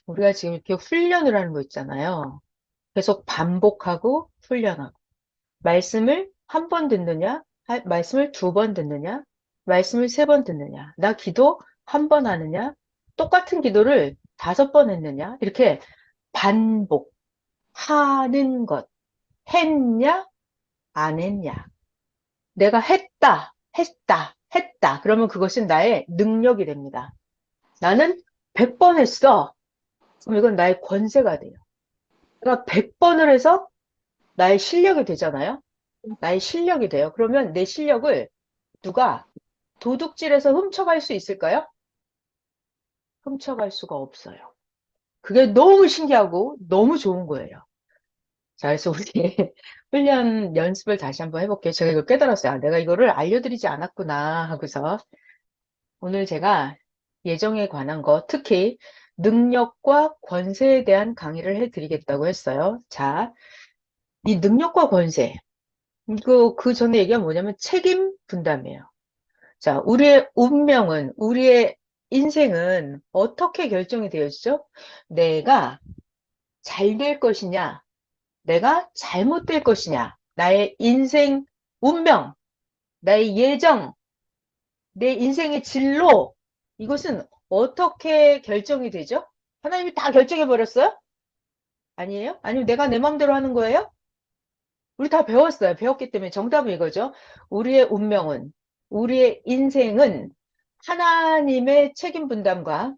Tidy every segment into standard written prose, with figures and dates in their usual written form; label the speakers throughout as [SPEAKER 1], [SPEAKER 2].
[SPEAKER 1] 우리가 지금 이렇게 훈련을 하는 거 있잖아요. 계속 반복하고 훈련하고. 말씀을 한 번 듣느냐? 말씀을 두 번 듣느냐? 말씀을 세 번 듣느냐? 나 기도 한 번 하느냐? 똑같은 기도를 다섯 번 했느냐? 이렇게 반복하는 것. 했냐? 안 했냐? 내가 했다. 그러면 그것은 나의 능력이 됩니다. 나는 100번 했어. 그럼 이건 나의 권세가 돼요. 내가 100번을 해서 나의 실력이 되잖아요. 나의 실력이 돼요. 그러면 내 실력을 누가 도둑질해서 훔쳐갈 수 있을까요? 훔쳐갈 수가 없어요. 그게 너무 신기하고 너무 좋은 거예요. 자, 그래서 우리 훈련 연습을 다시 한번 해볼게요. 제가 이걸 깨달았어요. 아, 내가 이거를 알려드리지 않았구나 하고서 오늘 제가 예정에 관한 것, 특히 능력과 권세에 대한 강의를 해드리겠다고 했어요. 자, 이 능력과 권세, 이거 그 전에 얘기가 뭐냐면 책임 분담이에요. 자, 우리의 운명은, 우리의 인생은 어떻게 결정이 되어지죠? 내가 잘 될 것이냐, 내가 잘못될 것이냐, 나의 인생 운명, 나의 예정, 내 인생의 진로, 이것은 어떻게 결정이 되죠? 하나님이 다 결정해 버렸어요? 아니에요? 아니면 내가 내 마음대로 하는 거예요? 우리 다 배웠어요. 배웠기 때문에 정답은 이거죠. 우리의 운명은, 우리의 인생은 하나님의 책임 분담과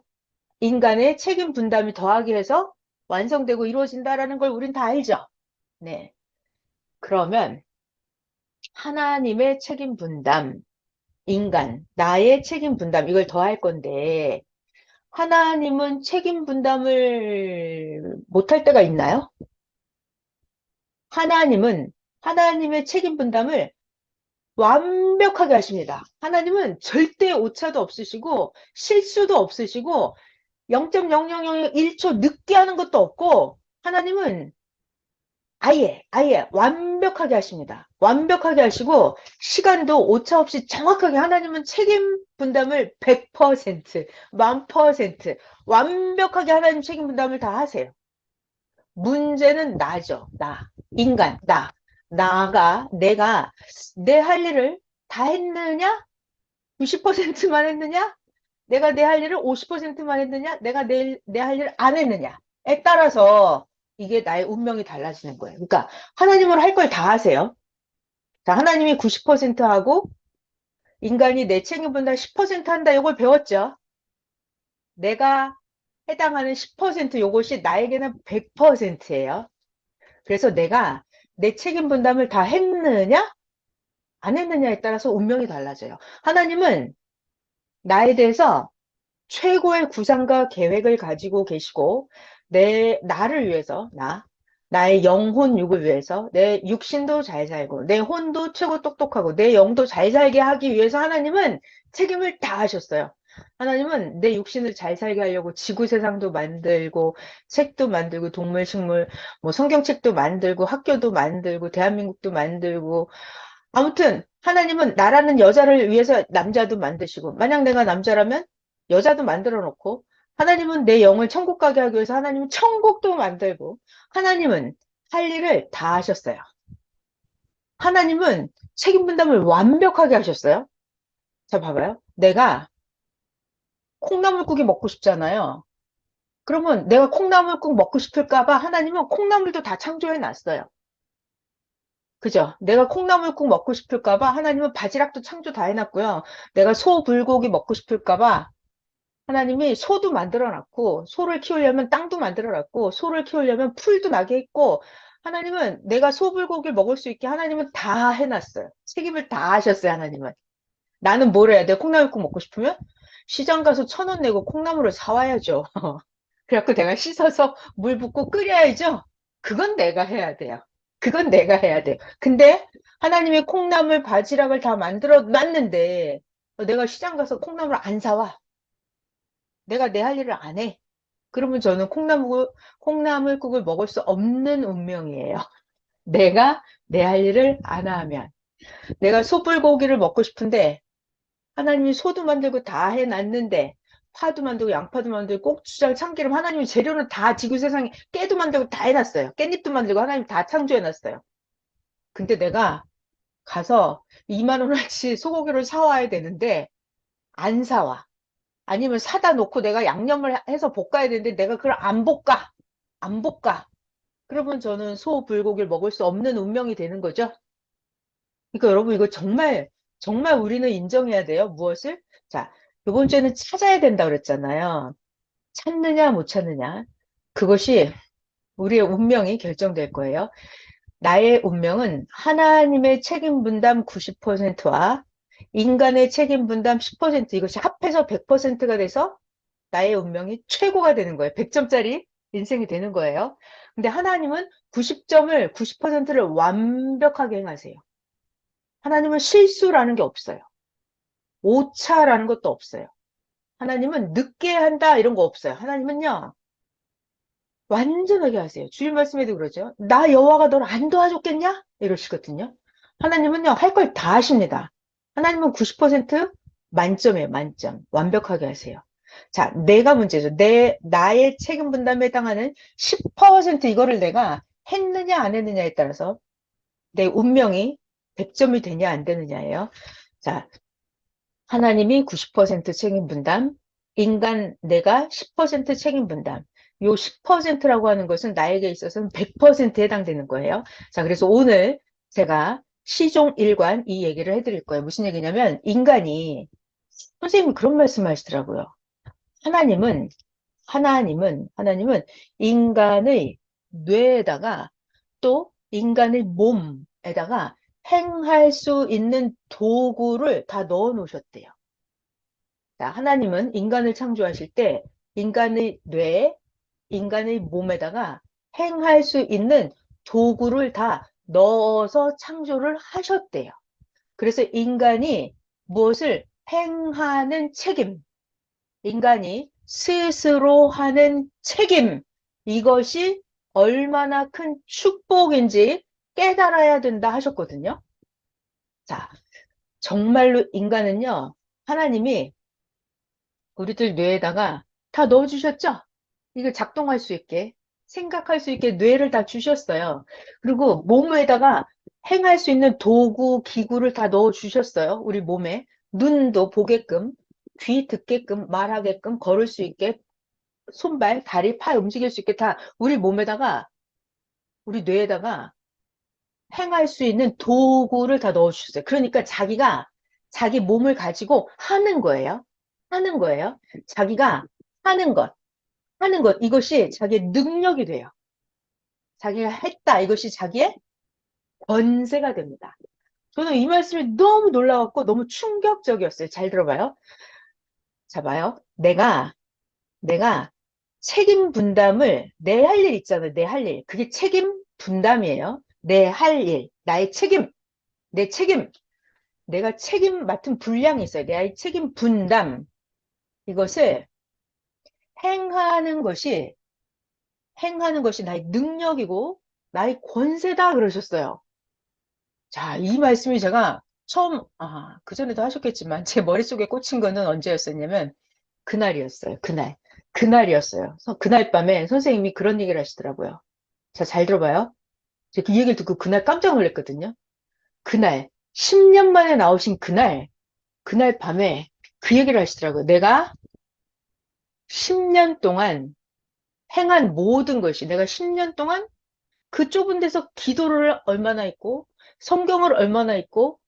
[SPEAKER 1] 인간의 책임 분담이 더하기 해서 완성되고 이루어진다라는 걸 우린 다 알죠. 네. 그러면 하나님의 책임 분담, 인간, 나의 책임 분담, 이걸 더할 건데, 하나님은 책임 분담을 못할 때가 있나요? 하나님은 하나님의 책임 분담을 완벽하게 하십니다. 하나님은 절대 오차도 없으시고 실수도 없으시고 0.0001초 늦게 하는 것도 없고 하나님은 아예 완벽하게 하십니다. 완벽하게 하시고 시간도 오차 없이 정확하게 하나님은 책임 분담을 100%, 1000% 완벽하게 하나님 책임 분담을 다 하세요. 문제는 나죠. 인간, 내가 내 할 일을 다 했느냐? 90%만 했느냐? 내가 내 할 일을 50%만 했느냐? 내가 내 할 일을 안 했느냐에 따라서 이게 나의 운명이 달라지는 거예요. 그러니까 하나님은 할 걸 다 하세요. 자, 하나님이 90% 하고 인간이 내 책임분담 10% 한다. 이걸 배웠죠. 내가 해당하는 10% 요것이 나에게는 100%예요. 그래서 내가 내 책임 분담을 다 했느냐? 안 했느냐에 따라서 운명이 달라져요. 하나님은 나에 대해서 최고의 구상과 계획을 가지고 계시고, 나를 위해서, 나의 영혼 육을 위해서, 내 육신도 잘 살고, 내 혼도 최고 똑똑하고, 내 영도 잘 살게 하기 위해서 하나님은 책임을 다 하셨어요. 하나님은 내 육신을 잘 살게 하려고 지구 세상도 만들고, 책도 만들고, 동물, 식물, 뭐 성경책도 만들고, 학교도 만들고, 대한민국도 만들고, 아무튼 하나님은 나라는 여자를 위해서 남자도 만드시고 만약 내가 남자라면 여자도 만들어 놓고 하나님은 내 영을 천국 가게 하기 위해서 하나님은 천국도 만들고 하나님은 할 일을 다 하셨어요. 하나님은 책임 분담을 완벽하게 하셨어요. 자, 봐봐요. 내가 콩나물국이 먹고 싶잖아요. 그러면 내가 콩나물국 먹고 싶을까 봐 하나님은 콩나물도 다 창조해 놨어요. 그죠? 내가 콩나물국 먹고 싶을까 봐 하나님은 바지락도 창조 다 해놨고요. 내가 소 불고기 먹고 싶을까 봐 하나님이 소도 만들어 놨고, 소를 키우려면 땅도 만들어 놨고, 소를 키우려면 풀도 나게 했고, 하나님은 내가 소 불고기를 먹을 수 있게 하나님은 다 해놨어요. 책임을 다 하셨어요, 하나님은. 나는 뭘 해야 돼? 콩나물국 먹고 싶으면? 시장 가서 1,000원 내고 콩나물을 사와야죠. 그래갖고 내가 씻어서 물 붓고 끓여야죠. 그건 내가 해야 돼요. 그건 내가 해야 돼요. 근데 하나님이 콩나물, 바지락을 다 만들어 놨는데 내가 시장 가서 콩나물 안 사와. 내가 내 할 일을 안 해. 그러면 저는 콩나물국을 먹을 수 없는 운명이에요. 내가 내 할 일을 안 하면. 내가 소불고기를 먹고 싶은데 하나님이 소도 만들고 다 해놨는데 파도 만들고 양파도 만들고 고추장, 참기름 하나님이 재료는 다 지구 세상에 깨도 만들고 다 해놨어요. 깻잎도 만들고 하나님 다 창조해놨어요. 근데 내가 가서 2만 원어치 소고기를 사와야 되는데 안 사와. 아니면 사다 놓고 내가 양념을 해서 볶아야 되는데 내가 그걸 안 볶아. 안 볶아. 그러면 저는 소 불고기를 먹을 수 없는 운명이 되는 거죠. 그러니까 여러분 이거 정말 정말 우리는 인정해야 돼요. 무엇을? 자, 이번 주에는 찾아야 된다 그랬잖아요. 찾느냐 못 찾느냐. 그것이 우리의 운명이 결정될 거예요. 나의 운명은 하나님의 책임 분담 90%와 인간의 책임 분담 10% 이것이 합해서 100%가 돼서 나의 운명이 최고가 되는 거예요. 100점짜리 인생이 되는 거예요. 근데 하나님은 90점을, 90%를 완벽하게 행하세요. 하나님은 실수라는 게 없어요. 오차라는 것도 없어요. 하나님은 늦게 한다 이런 거 없어요. 하나님은요. 완전하게 하세요. 주일 말씀에도 그러죠. 나 여호와가 너를 안 도와줬겠냐? 이러시거든요. 하나님은요. 할 걸 다 하십니다. 하나님은 90% 만점이에요. 만점. 완벽하게 하세요. 자, 내가 문제죠. 나의 책임 분담에 해당하는 10% 이거를 내가 했느냐 안 했느냐에 따라서 내 운명이 100점이 되냐 안 되느냐예요. 자, 하나님이 90% 책임 분담, 인간 내가 10% 책임 분담. 요 10%라고 하는 것은 나에게 있어서는 100%에 해당되는 거예요. 자, 그래서 오늘 제가 시종 일관 이 얘기를 해드릴 거예요. 무슨 얘기냐면 인간이 선생님이 그런 말씀 하시더라고요. 하나님은 하나님은 인간의 뇌에다가 또 인간의 몸에다가 행할 수 있는 도구를 다 넣어 놓으셨대요. 자, 하나님은 인간을 창조하실 때 인간의 뇌에, 인간의 몸에다가 행할 수 있는 도구를 다 넣어서 창조를 하셨대요. 그래서 인간이 무엇을 행하는 책임, 인간이 스스로 하는 책임, 이것이 얼마나 큰 축복인지 깨달아야 된다 하셨거든요. 자, 정말로 인간은요, 하나님이 우리들 뇌에다가 다 넣어주셨죠? 이걸 작동할 수 있게, 생각할 수 있게 뇌를 다 주셨어요. 그리고 몸에다가 행할 수 있는 도구, 기구를 다 넣어주셨어요. 우리 몸에. 눈도 보게끔, 귀 듣게끔, 말하게끔, 걸을 수 있게, 손발, 다리, 팔 움직일 수 있게 다 우리 몸에다가, 우리 뇌에다가 행할 수 있는 도구를 다 넣어주셨어요. 그러니까 자기가 자기 몸을 가지고 하는 거예요. 하는 거예요. 자기가 하는 것, 하는 것, 이것이 자기의 능력이 돼요. 자기가 했다, 이것이 자기의 권세가 됩니다. 저는 이 말씀이 너무 놀라웠고 너무 충격적이었어요. 잘 들어봐요. 자, 봐요. 내가 책임 분담을 내 할 일 있잖아요. 내 할 일. 그게 책임 분담이에요. 내 할 일, 나의 책임, 내 책임. 내가 책임 맡은 분량이 있어요. 내 책임 분담. 이것을 행하는 것이, 행하는 것이 나의 능력이고 나의 권세다 그러셨어요. 자, 이 말씀이 제가 처음, 그전에도 하셨겠지만 제 머릿속에 꽂힌 거는 언제였었냐면 그날이었어요. 그날. 그날이었어요. 그래서 그날 밤에 선생님이 그런 얘기를 하시더라고요. 자, 잘 들어봐요. 제가 그 얘기를 듣고 그날 깜짝 놀랐거든요. 그날, 10년 만에 나오신 그날 밤에 그 얘기를 하시더라고요. 내가 10년 동안 행한 모든 것이 내가 10년 동안 그 좁은 데서 기도를 얼마나 했고 성경을 얼마나 했고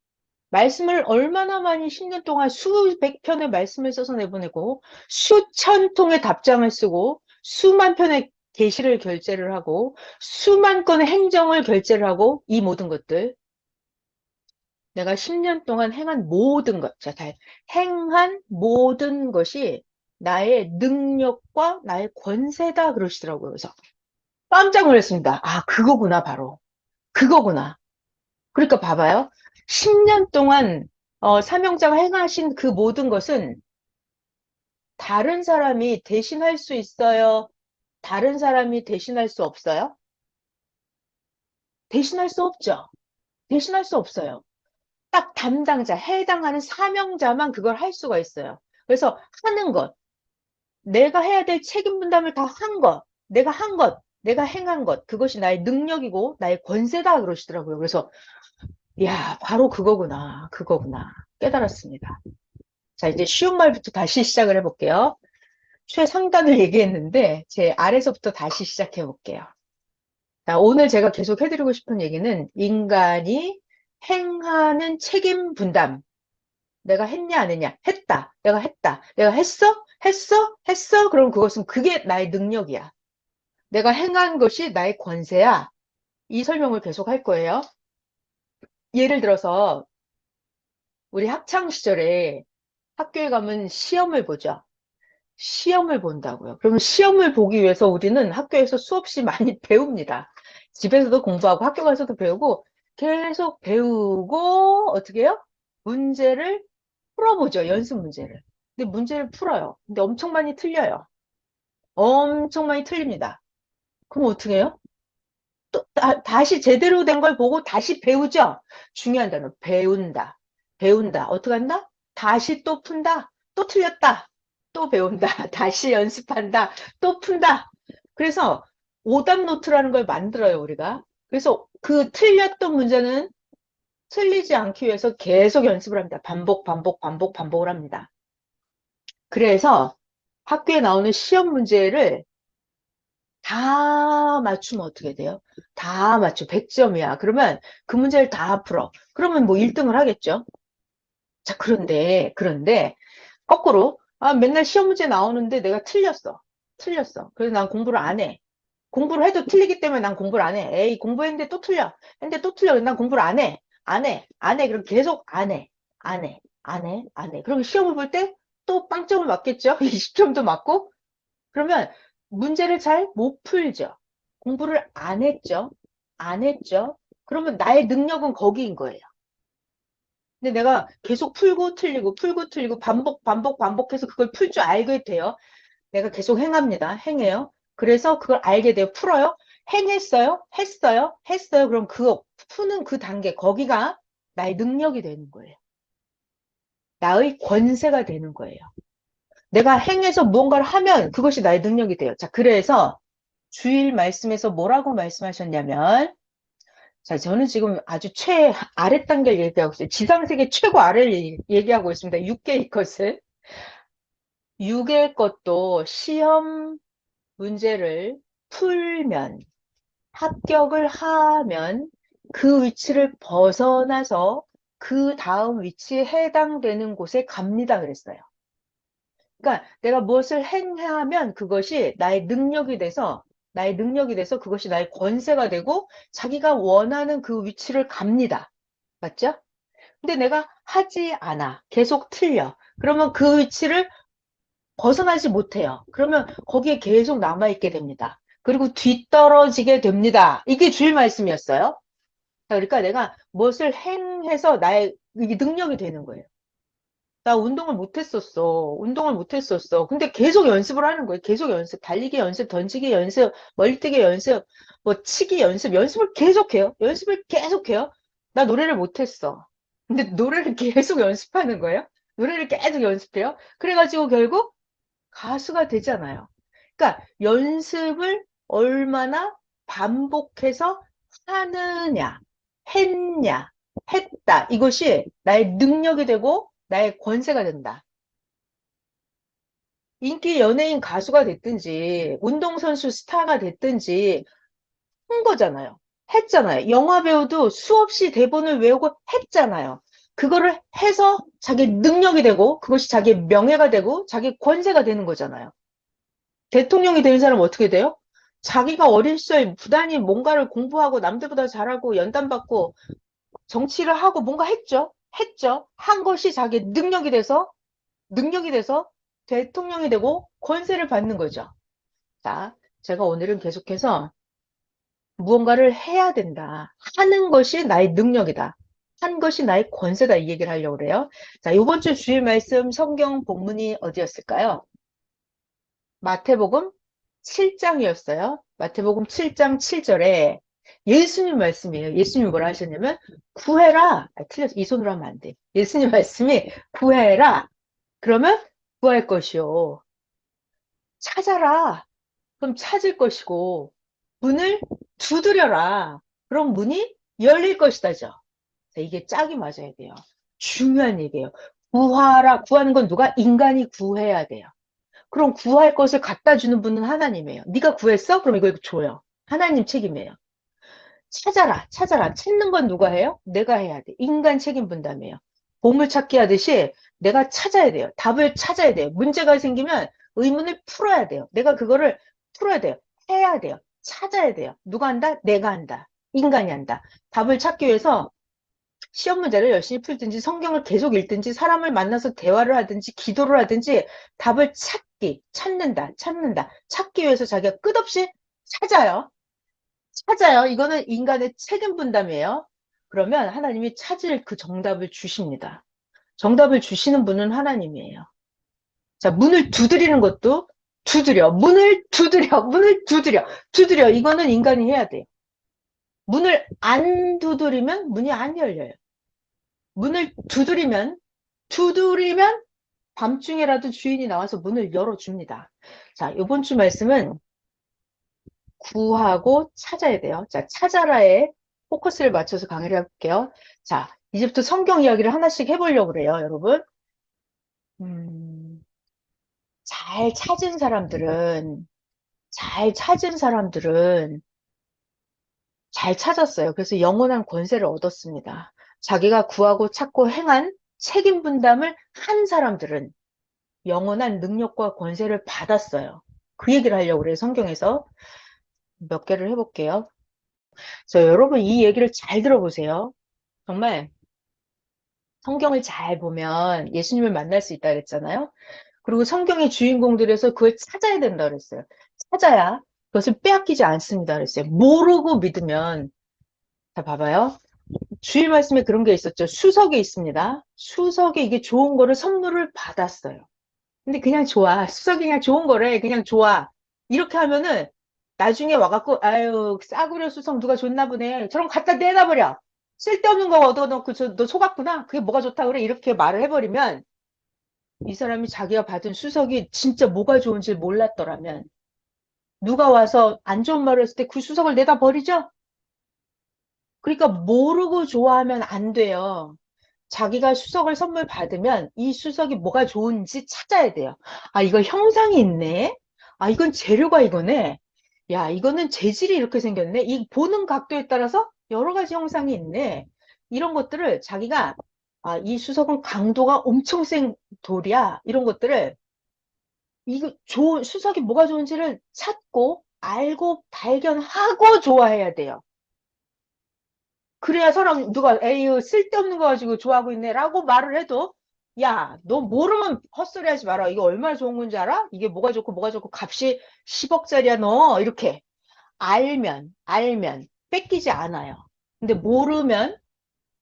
[SPEAKER 1] 말씀을 얼마나 많이 10년 동안 수백 편의 말씀을 써서 내보내고 수천 통의 답장을 쓰고 수만 편의 계시를 결제를 하고 수만 건의 행정을 결제를 하고 이 모든 것들 내가 10년 동안 행한 모든 것, 자, 행한 모든 것이 나의 능력과 나의 권세다 그러시더라고요. 그래서 깜짝 놀랐습니다. 아, 그거구나, 바로. 그거구나. 그러니까 봐봐요. 10년 동안 사명자가 행하신 그 모든 것은 다른 사람이 대신할 수 있어요? 다른 사람이 대신할 수 없어요? 대신할 수 없죠. 대신할 수 없어요. 딱 담당자, 해당하는 사명자만 그걸 할 수가 있어요. 그래서 하는 것. 내가 해야 될 책임 분담을 다 한 것, 내가 한 것, 내가 행한 것, 그것이 나의 능력이고 나의 권세다 그러시더라고요. 그래서 야, 바로 그거구나, 그거구나 깨달았습니다. 자, 이제 쉬운 말부터 다시 시작을 해볼게요. 최상단을 얘기했는데 제 아래서부터 다시 시작해 볼게요. 자, 오늘 제가 계속 해드리고 싶은 얘기는 인간이 행하는 책임 분담. 내가 했냐 안 했냐? 했다. 내가 했다. 내가 했어? 했어? 했어? 그럼 그것은 그게 나의 능력이야. 내가 행한 것이 나의 권세야. 이 설명을 계속 할 거예요. 예를 들어서 우리 학창 시절에 학교에 가면 시험을 보죠. 시험을 본다고요. 그러면 시험을 보기 위해서 우리는 학교에서 수없이 많이 배웁니다. 집에서도 공부하고 학교 가서도 배우고 계속 배우고 어떻게 해요? 문제를 풀어보죠. 연습 문제를. 근데 문제를 풀어요. 근데 엄청 많이 틀려요. 엄청 많이 틀립니다. 그럼 어떻게 해요? 또 다시 제대로 된 걸 보고 다시 배우죠. 중요한 단어 배운다. 배운다. 어떻게 한다? 다시 또 푼다. 또 틀렸다. 또 배운다. 다시 연습한다. 또 푼다. 그래서 오답 노트라는 걸 만들어요, 우리가. 그래서 그 틀렸던 문제는 틀리지 않기 위해서 계속 연습을 합니다. 반복, 반복, 반복, 반복을 합니다. 그래서 학교에 나오는 시험 문제를 다 맞추면 어떻게 돼요? 다 맞춰. 100점이야. 그러면 그 문제를 다 풀어. 그러면 뭐 1등을 하겠죠? 자, 그런데, 거꾸로, 아, 맨날 시험 문제 나오는데 내가 틀렸어. 틀렸어. 그래서 난 공부를 안 해. 공부를 해도 틀리기 때문에 난 공부를 안 해. 에이, 공부했는데 또 틀려. 했는데 또 틀려. 그래서 난 공부를 안 해. 안 해. 안 해. 그럼 계속 안 해. 안 해. 안 해. 안 해. 그럼 시험을 볼 때 또 빵점을 맞겠죠? 20점도 맞고? 그러면 문제를 잘 못 풀죠. 공부를 안 했죠. 안 했죠. 그러면 나의 능력은 거기인 거예요. 근데 내가 계속 풀고 틀리고 반복, 반복, 반복해서 그걸 풀 줄 알게 돼요. 내가 계속 행합니다. 행해요. 그래서 그걸 알게 돼요. 풀어요. 행했어요. 했어요. 했어요. 그럼 그 푸는 그 단계, 거기가 나의 능력이 되는 거예요. 나의 권세가 되는 거예요. 내가 행해서 무언가를 하면 그것이 나의 능력이 돼요. 자, 그래서 주일 말씀에서 뭐라고 말씀하셨냐면, 자, 저는 지금 아주 아래 단계를 얘기하고 있어요. 지상세계 최고 아래를 얘기하고 있습니다. 6개의 것을. 6의 것도 시험 문제를 풀면, 합격을 하면 그 위치를 벗어나서 그 다음 위치에 해당되는 곳에 갑니다. 그랬어요. 그러니까 내가 무엇을 행하면 그것이 나의 능력이 돼서 그것이 나의 권세가 되고 자기가 원하는 그 위치를 갑니다. 맞죠? 근데 내가 하지 않아. 계속 틀려. 그러면 그 위치를 벗어나지 못해요. 그러면 거기에 계속 남아있게 됩니다. 그리고 뒤떨어지게 됩니다. 이게 주일 말씀이었어요. 그러니까 내가 무엇을 행해서 나의 이게 능력이 되는 거예요. 나 운동을 못했었어. 운동을 못했었어. 근데 계속 연습을 하는 거예요. 계속 연습. 달리기 연습, 던지기 연습, 멀뛰기 연습, 뭐 치기 연습. 연습을 계속해요. 연습을 계속해요. 나 노래를 못했어. 근데 노래를 계속 연습하는 거예요. 노래를 계속 연습해요. 그래가지고 결국 가수가 되잖아요. 그러니까 연습을 얼마나 반복해서 하느냐, 했냐, 했다. 이것이 나의 능력이 되고 나의 권세가 된다. 인기 연예인 가수가 됐든지, 운동선수 스타가 됐든지, 한 거잖아요. 했잖아요. 영화 배우도 수없이 대본을 외우고 했잖아요. 그거를 해서 자기 능력이 되고, 그것이 자기 명예가 되고, 자기 권세가 되는 거잖아요. 대통령이 되는 사람은 어떻게 돼요? 자기가 어릴 시절 부단히 뭔가를 공부하고 남들보다 잘하고 연단 받고 정치를 하고 뭔가 했죠. 했죠. 한 것이 자기 능력이 돼서 대통령이 되고 권세를 받는 거죠. 자, 제가 오늘은 계속해서 무언가를 해야 된다. 하는 것이 나의 능력이다. 한 것이 나의 권세다. 이 얘기를 하려고 그래요. 자, 이번 주 주일 말씀 성경 본문이 어디였을까요? 마태복음 7장이었어요. 마태복음 7장 7절에 예수님 말씀이에요. 예수님이 뭐라 하셨냐면 구해라. 틀렸어. 이 손으로 하면 안 돼. 예수님 말씀이 구해라. 그러면 구할 것이요. 찾아라. 그럼 찾을 것이고, 문을 두드려라. 그럼 문이 열릴 것이다죠. 자, 이게 짝이 맞아야 돼요. 중요한 얘기예요. 구하라. 구하는 건 누가? 인간이 구해야 돼요. 그럼 구할 것을 갖다 주는 분은 하나님이에요. 네가 구했어? 그럼 이거 줘요. 하나님 책임이에요. 찾아라, 찾아라. 찾는 건 누가 해요? 내가 해야 돼. 인간 책임 분담이에요. 보물찾기 하듯이 내가 찾아야 돼요. 답을 찾아야 돼요. 문제가 생기면 의문을 풀어야 돼요. 내가 그거를 풀어야 돼요. 해야 돼요. 찾아야 돼요. 누가 한다? 내가 한다. 인간이 한다. 답을 찾기 위해서 시험 문제를 열심히 풀든지 성경을 계속 읽든지 사람을 만나서 대화를 하든지 기도를 하든지 답을 찾는다, 찾는다. 찾기 위해서 자기가 끝없이 찾아요. 찾아요. 이거는 인간의 책임 분담이에요. 그러면 하나님이 찾을 그 정답을 주십니다. 정답을 주시는 분은 하나님이에요. 자, 문을 두드리는 것도 두드려. 문을 두드려. 문을 두드려. 두드려. 이거는 인간이 해야 돼요. 문을 안 두드리면 문이 안 열려요. 문을 두드리면 밤중에라도 주인이 나와서 문을 열어줍니다. 자, 이번 주 말씀은 구하고 찾아야 돼요. 자, 찾아라에 포커스를 맞춰서 강의를 해볼게요. 자, 이제부터 성경 이야기를 하나씩 해보려고 그래요, 여러분. 음, 잘 찾은 사람들은, 잘 찾은 사람들은 잘 찾았어요. 그래서 영원한 권세를 얻었습니다. 자기가 구하고 찾고 행한 책임 분담을 한 사람들은 영원한 능력과 권세를 받았어요. 그 얘기를 하려고 그래요, 성경에서. 몇 개를 해볼게요. 여러분 이 얘기를 잘 들어보세요. 정말 성경을 잘 보면 예수님을 만날 수 있다 그랬잖아요. 그리고 성경의 주인공들에서 그걸 찾아야 된다 그랬어요. 찾아야 그것을 빼앗기지 않습니다 그랬어요. 모르고 믿으면, 자 봐봐요. 주일 말씀에 그런 게 있었죠. 수석에 있습니다. 수석에 이게 좋은 거를 선물을 받았어요. 근데 그냥 좋아. 수석이 그냥 좋은 거래. 그냥 좋아. 이렇게 하면은 나중에 와갖고 아유 싸구려 수석 누가 줬나 보네. 저런 갖다 내놔버려. 쓸데없는 거 얻어놓고 너 속았구나. 그게 뭐가 좋다 그래. 이렇게 말을 해버리면 이 사람이 자기가 받은 수석이 진짜 뭐가 좋은지 몰랐더라면 누가 와서 안 좋은 말을 했을 때 그 수석을 내다 버리죠? 그러니까 모르고 좋아하면 안 돼요. 자기가 수석을 선물 받으면 이 수석이 뭐가 좋은지 찾아야 돼요. 아, 이거 형상이 있네. 아, 이건 재료가 이거네. 야, 이거는 재질이 이렇게 생겼네. 이 보는 각도에 따라서 여러 가지 형상이 있네. 이런 것들을 자기가 아, 이 수석은 강도가 엄청 센 돌이야. 이런 것들을 이거 좋은 수석이 뭐가 좋은지를 찾고 알고 발견하고 좋아해야 돼요. 그래야 사람 누가 에휴 쓸데없는 거 가지고 좋아하고 있네라고 말을 해도 야, 너 모르면 헛소리 하지 마라. 이거 얼마나 좋은 건지 알아? 이게 뭐가 좋고 값이 10억짜리야 너. 이렇게 알면 뺏기지 않아요. 근데 모르면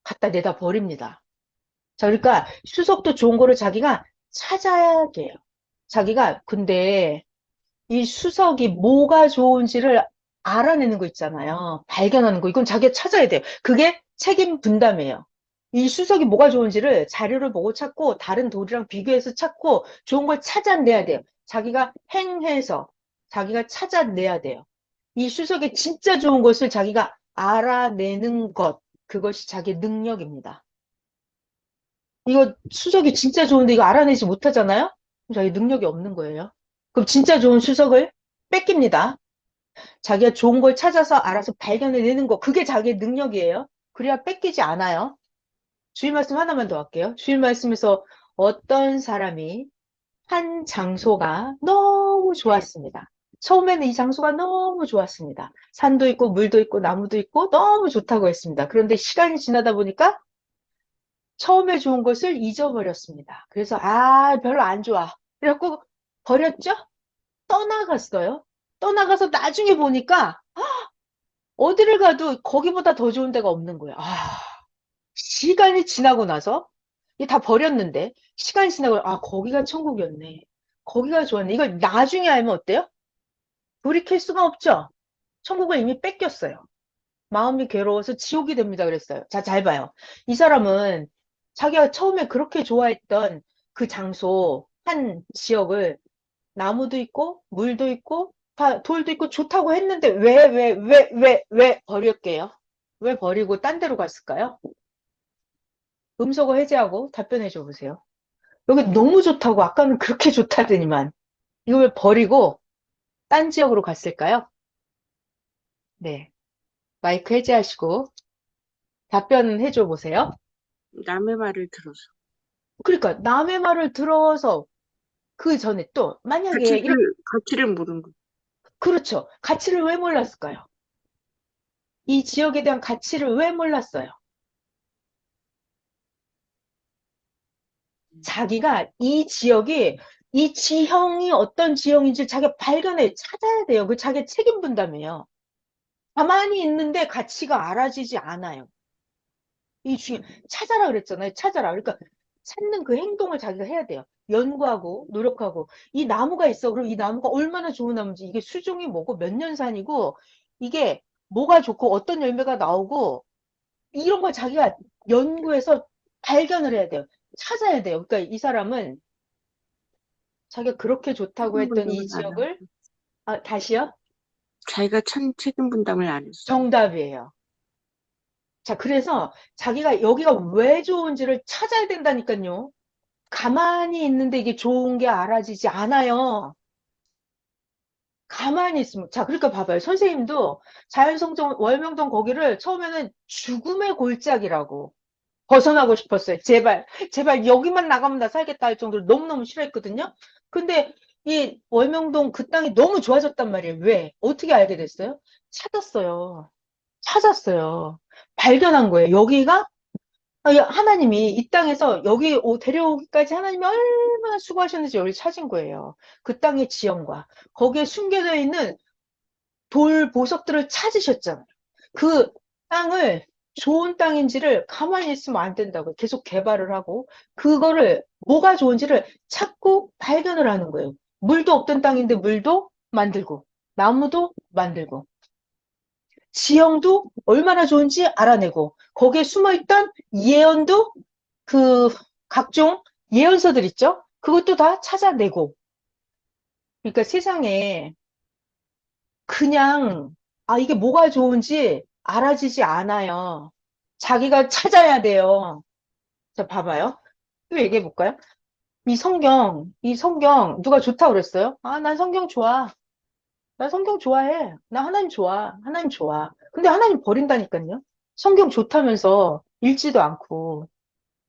[SPEAKER 1] 갖다 내다 버립니다. 자, 그러니까 수석도 좋은 거를 자기가 찾아야 돼요. 자기가 근데 이 수석이 뭐가 좋은지를 알아내는 거 있잖아요. 발견하는 거. 이건 자기가 찾아야 돼요. 그게 책임 분담이에요. 이 수석이 뭐가 좋은지를 자료를 보고 찾고 다른 돌이랑 비교해서 찾고 좋은 걸 찾아내야 돼요. 자기가 행해서 자기가 찾아내야 돼요. 이 수석이 진짜 좋은 것을 자기가 알아내는 것. 그것이 자기의 능력입니다. 이거 수석이 진짜 좋은데 이거 알아내지 못하잖아요? 그럼 자기 능력이 없는 거예요. 그럼 진짜 좋은 수석을 뺏깁니다. 자기가 좋은 걸 찾아서 알아서 발견해내는 거, 그게 자기의 능력이에요. 그래야 뺏기지 않아요. 주일 말씀 하나만 더 할게요. 주일 말씀에서 어떤 사람이 한 장소가 너무 좋았습니다. 처음에는 이 장소가 너무 좋았습니다. 산도 있고 물도 있고 나무도 있고 너무 좋다고 했습니다. 그런데 시간이 지나다 보니까 처음에 좋은 것을 잊어버렸습니다. 그래서 별로 안 좋아. 그래갖고 버렸죠? 떠나갔어요. 떠나가서 나중에 보니까 어디를 가도 거기보다 더 좋은 데가 없는 거예요. 시간이 지나고 나서 이게 다 버렸는데 시간이 지나고 거기가 천국이었네. 거기가 좋았네. 이걸 나중에 알면 어때요? 돌이킬 수가 없죠. 천국을 이미 뺏겼어요. 마음이 괴로워서 지옥이 됩니다. 그랬어요. 자, 잘 봐요. 이 사람은 자기가 처음에 그렇게 좋아했던 그 장소, 한 지역을 나무도 있고, 물도 있고, 돌도 있고, 좋다고 했는데, 왜 버릴게요? 왜 버리고 딴 데로 갔을까요? 음소거 해제하고 답변해 줘 보세요. 여기 너무 좋다고, 아까는 그렇게 좋다더니만, 이걸 왜 버리고 딴 지역으로 갔을까요? 네. 마이크 해제하시고 답변해 줘 보세요.
[SPEAKER 2] 남의 말을 들어서.
[SPEAKER 1] 그러니까, 남의 말을 들어서 그 전에 또, 만약에, 이렇게,
[SPEAKER 2] 가치를 모르는 거.
[SPEAKER 1] 그렇죠. 가치를 왜 몰랐을까요? 이 지역에 대한 가치를 왜 몰랐어요? 자기가 이 지역이, 이 지형이 어떤 지형인지 자기가 발견해 찾아야 돼요. 그 자기 책임 분담이에요. 가만히 있는데 가치가 알아지지 않아요. 이 중에, 찾아라 그랬잖아요. 찾아라. 그러니까 찾는 그 행동을 자기가 해야 돼요. 연구하고, 노력하고. 이 나무가 있어. 그럼 이 나무가 얼마나 좋은 나무인지, 이게 수종이 뭐고, 몇 년 산이고, 이게 뭐가 좋고, 어떤 열매가 나오고, 이런 걸 자기가 연구해서 발견을 해야 돼요. 찾아야 돼요. 그러니까 이 사람은 자기가 그렇게 좋다고
[SPEAKER 2] 책임
[SPEAKER 1] 했던
[SPEAKER 2] 분담을
[SPEAKER 1] 이
[SPEAKER 2] 안 하고.
[SPEAKER 1] 지역을, 아, 다시요?
[SPEAKER 2] 자기가 책임 분담을 안 했어요.
[SPEAKER 1] 정답이에요. 자, 그래서 자기가 여기가 왜 좋은지를 찾아야 된다니까요. 가만히 있는데 이게 좋은 게 알아지지 않아요. 가만히 있으면. 자, 그러니까 봐봐요. 선생님도 자연성정 월명동 거기를 처음에는 죽음의 골짜기라고 벗어나고 싶었어요. 제발, 제발 여기만 나가면 나 살겠다 할 정도로 너무너무 싫어했거든요. 근데 이 월명동 그 땅이 너무 좋아졌단 말이에요. 왜? 어떻게 알게 됐어요? 찾았어요. 찾았어요. 발견한 거예요. 여기가 하나님이 이 땅에서 여기 데려오기까지 하나님이 얼마나 수고하셨는지 여기 찾은 거예요. 그 땅의 지형과 거기에 숨겨져 있는 돌 보석들을 찾으셨잖아요. 그 땅을 좋은 땅인지를 가만히 있으면 안 된다고 계속 개발을 하고 그거를 뭐가 좋은지를 찾고 발견을 하는 거예요. 물도 없던 땅인데 물도 만들고 나무도 만들고 지형도 얼마나 좋은지 알아내고 거기에 숨어있던 예언도 그 각종 예언서들 있죠? 그것도 다 찾아내고 그러니까 세상에 그냥 이게 뭐가 좋은지 알아지지 않아요. 자기가 찾아야 돼요. 자, 봐봐요. 또 얘기해 볼까요? 이 성경 누가 좋다고 그랬어요? 난 성경 좋아. 나 성경 좋아해. 나 하나님 좋아. 하나님 좋아. 근데 하나님 버린다니까요. 성경 좋다면서 읽지도 않고.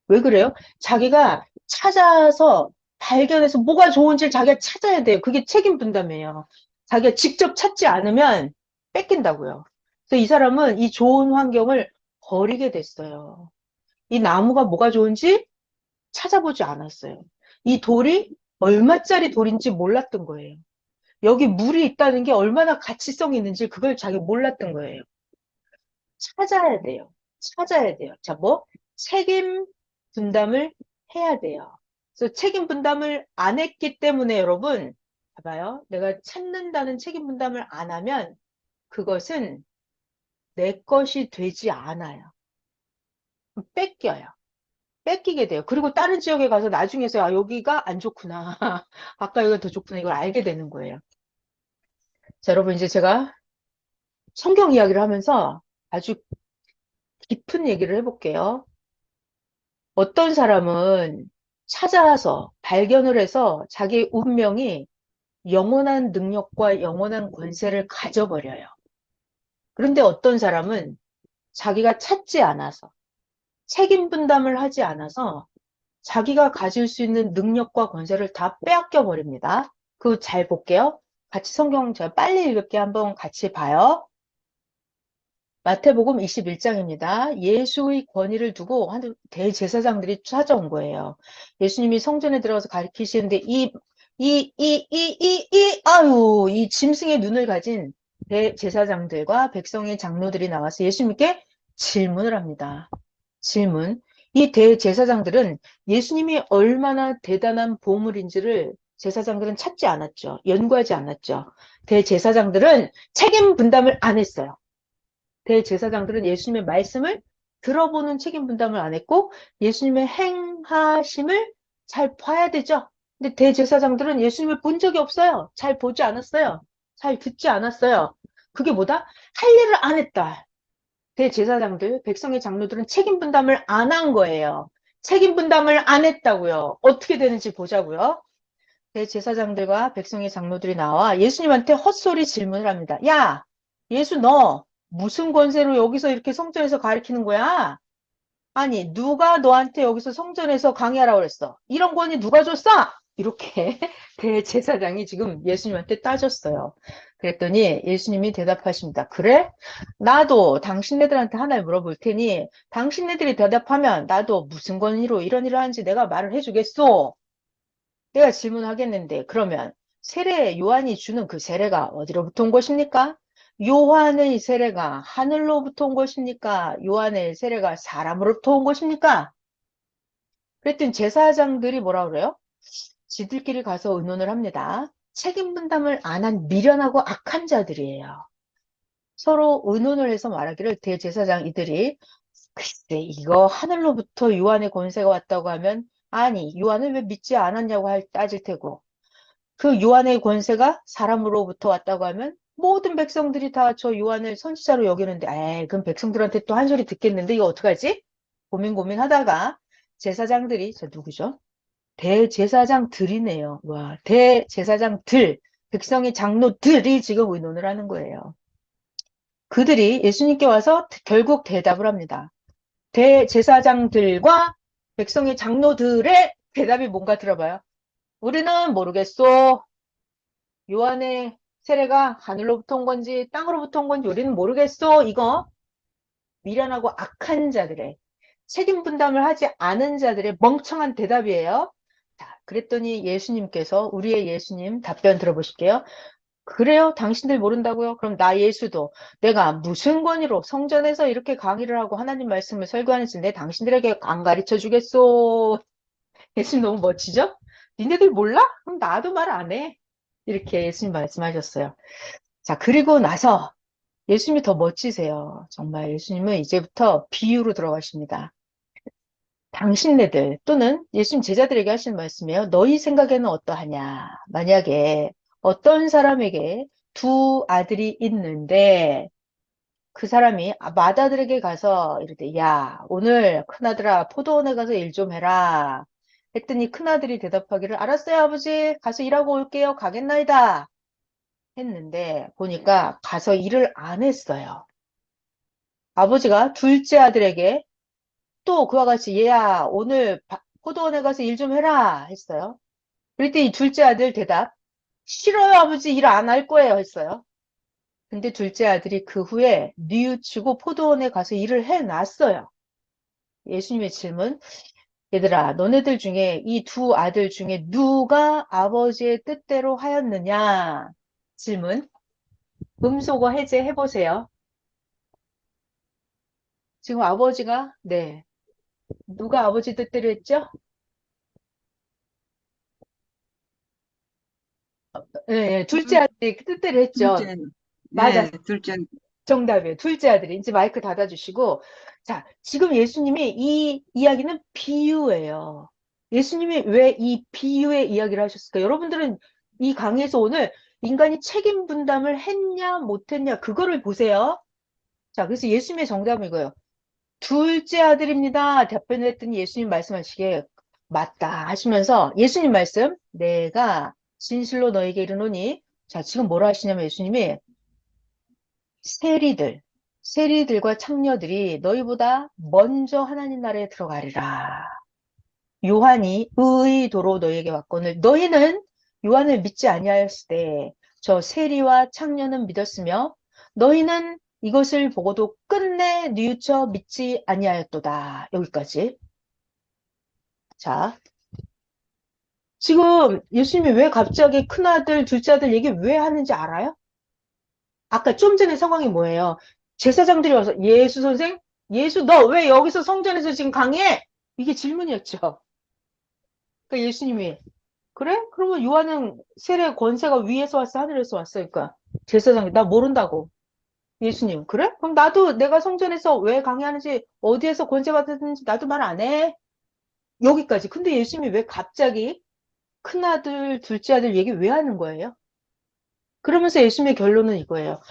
[SPEAKER 1] 왜 그래요? 자기가 찾아서 발견해서 뭐가 좋은지 자기가 찾아야 돼요. 그게 책임 분담이에요. 자기가 직접 찾지 않으면 뺏긴다고요. 그래서 이 사람은 이 좋은 환경을 버리게 됐어요. 이 나무가 뭐가 좋은지 찾아보지 않았어요. 이 돌이 얼마짜리 돌인지 몰랐던 거예요. 여기 물이 있다는 게 얼마나 가치성이 있는지 그걸 자기 몰랐던 거예요. 찾아야 돼요. 찾아야 돼요. 자, 뭐? 책임 분담을 해야 돼요. 그래서 책임 분담을 안 했기 때문에 여러분, 봐봐요. 내가 찾는다는 책임 분담을 안 하면 그것은 내 것이 되지 않아요. 뺏겨요. 뺏기게 돼요. 그리고 다른 지역에 가서 나중에서 여기가 안 좋구나. 아까 여기가 더 좋구나. 이걸 알게 되는 거예요. 자, 여러분 이제 제가 성경 이야기를 하면서 아주 깊은 얘기를 해볼게요. 어떤 사람은 찾아서 발견을 해서 자기 운명이 영원한 능력과 영원한 권세를 가져버려요. 그런데 어떤 사람은 자기가 찾지 않아서 책임 분담을 하지 않아서 자기가 가질 수 있는 능력과 권세를 다 빼앗겨 버립니다. 그거 잘 볼게요. 같이 성경 제가 빨리 읽을게 한번 같이 봐요. 마태복음 21장입니다. 예수의 권위를 두고 한 대제사장들이 찾아온 거예요. 예수님이 성전에 들어가서 가르치시는데 이 짐승의 눈을 가진 대제사장들과 백성의 장로들이 나와서 예수님께 질문을 합니다. 질문. 이 대제사장들은 예수님이 얼마나 대단한 보물인지를 제사장들은 찾지 않았죠. 연구하지 않았죠. 대제사장들은 책임 분담을 안 했어요. 대제사장들은 예수님의 말씀을 들어보는 책임 분담을 안 했고 예수님의 행하심을 잘 봐야 되죠. 근데 대제사장들은 예수님을 본 적이 없어요. 잘 보지 않았어요. 잘 듣지 않았어요. 그게 뭐다? 할 일을 안 했다. 대제사장들, 백성의 장로들은 책임 분담을 안 한 거예요. 책임 분담을 안 했다고요. 어떻게 되는지 보자고요. 대제사장들과 백성의 장로들이 나와 예수님한테 헛소리 질문을 합니다. 야, 예수 너 무슨 권세로 여기서 이렇게 성전에서 가르치는 거야? 아니, 누가 너한테 여기서 성전에서 강의하라고 그랬어? 이런 권위 누가 줬어? 이렇게 대제사장이 지금 예수님한테 따졌어요. 그랬더니 예수님이 대답하십니다. 그래? 나도 당신네들한테 하나 물어볼 테니 당신네들이 대답하면 나도 무슨 권위로 이런 일을 하는지 내가 말을 해주겠소. 내가 질문하겠는데 그러면 세례 요한이 주는 그 세례가 어디로부터 온 것입니까? 요한의 세례가 하늘로부터 온 것입니까? 요한의 세례가 사람으로부터 온 것입니까? 그랬더니 제사장들이 뭐라 그래요? 지들끼리 가서 의논을 합니다. 책임 분담을 안 한 미련하고 악한 자들이에요. 서로 의논을 해서 말하기를 대제사장 이들이 글쎄 이거 하늘로부터 요한의 권세가 왔다고 하면 아니 요한을 왜 믿지 않았냐고 따질 테고 그 요한의 권세가 사람으로부터 왔다고 하면 모든 백성들이 다 저 요한을 선지자로 여기는데 에이 그럼 백성들한테 또 한 소리 듣겠는데 이거 어떡하지? 고민하다가 제사장들이 저 누구죠? 대제사장들이네요. 와 대제사장들 백성의 장로들이 지금 의논을 하는 거예요. 그들이 예수님께 와서 결국 대답을 합니다. 대제사장들과 백성의 장로들의 대답이 뭔가 들어봐요. 우리는 모르겠소. 요한의 세례가 하늘로부터 온 건지 땅으로부터 온 건지 우리는 모르겠어. 이거 미련하고 악한 자들의 책임 분담을 하지 않은 자들의 멍청한 대답이에요. 자, 그랬더니 예수님께서 우리의 예수님 답변 들어보실게요. 그래요? 당신들 모른다고요? 그럼 나 예수도 내가 무슨 권위로 성전에서 이렇게 강의를 하고 하나님 말씀을 설교하는지 내 당신들에게 안 가르쳐 주겠소. 예수님 너무 멋지죠? 니네들 몰라? 그럼 나도 말 안 해. 이렇게 예수님 말씀하셨어요. 자, 그리고 나서 예수님이 더 멋지세요. 정말 예수님은 이제부터 비유로 들어가십니다. 당신네들 또는 예수님 제자들에게 하시는 말씀이에요. 너희 생각에는 어떠하냐? 만약에 어떤 사람에게 두 아들이 있는데 그 사람이 맏아들에게 가서 이르되 야 오늘 큰아들아 포도원에 가서 일 좀 해라. 했더니 큰아들이 대답하기를 알았어요 아버지 가서 일하고 올게요 가겠나이다. 했는데 보니까 가서 일을 안 했어요. 아버지가 둘째 아들에게 또 그와 같이 얘야 오늘 포도원에 가서 일 좀 해라 했어요. 그랬더니 둘째 아들 대답 싫어요 아버지 일 안 할 거예요 했어요. 근데 둘째 아들이 그 후에 뉘우치고 포도원에 가서 일을 해놨어요. 예수님의 질문 얘들아 너네들 중에 이 두 아들 중에 누가 아버지의 뜻대로 하였느냐 질문 음소거 해제 해보세요. 지금 아버지가 네 누가 아버지 뜻대로 했죠? 예, 예, 둘째
[SPEAKER 2] 둘,
[SPEAKER 1] 아들이 그 뜻대로 했죠.
[SPEAKER 2] 둘째,
[SPEAKER 1] 맞아.
[SPEAKER 2] 네, 둘째,
[SPEAKER 1] 정답이에요. 둘째 아들이. 이제 마이크 닫아주시고. 자, 지금 예수님이 이 이야기는 비유예요. 예수님이 왜 이 비유의 이야기를 하셨을까? 여러분들은 이 강의에서 오늘 인간이 책임 분담을 했냐, 못했냐, 그거를 보세요. 자, 그래서 예수님의 정답은 이거예요. 둘째 아들입니다. 답변을 했더니 예수님 말씀하시기에 맞다 하시면서 예수님 말씀, 내가 진실로 너에게 이르노니, 자, 지금 뭐라 하시냐면 예수님이 세리들, 세리들과 창녀들이 너희보다 먼저 하나님 나라에 들어가리라. 요한이 의도로 너희에게 왔거늘 너희는 요한을 믿지 아니하였을 때 저 세리와 창녀는 믿었으며 너희는 이것을 보고도 끝내 뉘우쳐 믿지 아니하였도다. 여기까지. 자, 지금 예수님이 왜 갑자기 큰아들, 둘째 아들 얘기 왜 하는지 알아요? 아까 좀 전에 상황이 뭐예요? 제사장들이 와서 예수 선생, 예수 너 왜 여기서 성전에서 지금 강의해? 이게 질문이었죠. 그러니까 예수님이 그래? 그러면 요한은 세례 권세가 위에서 왔어, 하늘에서 왔어? 그러니까 제사장이 나 모른다고. 예수님 그래? 그럼 나도 내가 성전에서 왜 강의하는지 어디에서 권세 받았는지 나도 말 안 해. 여기까지. 근데 예수님이 왜 갑자기 큰아들, 둘째 아들 얘기 왜 하는 거예요? 그러면서 예수님의 결론은 이거예요.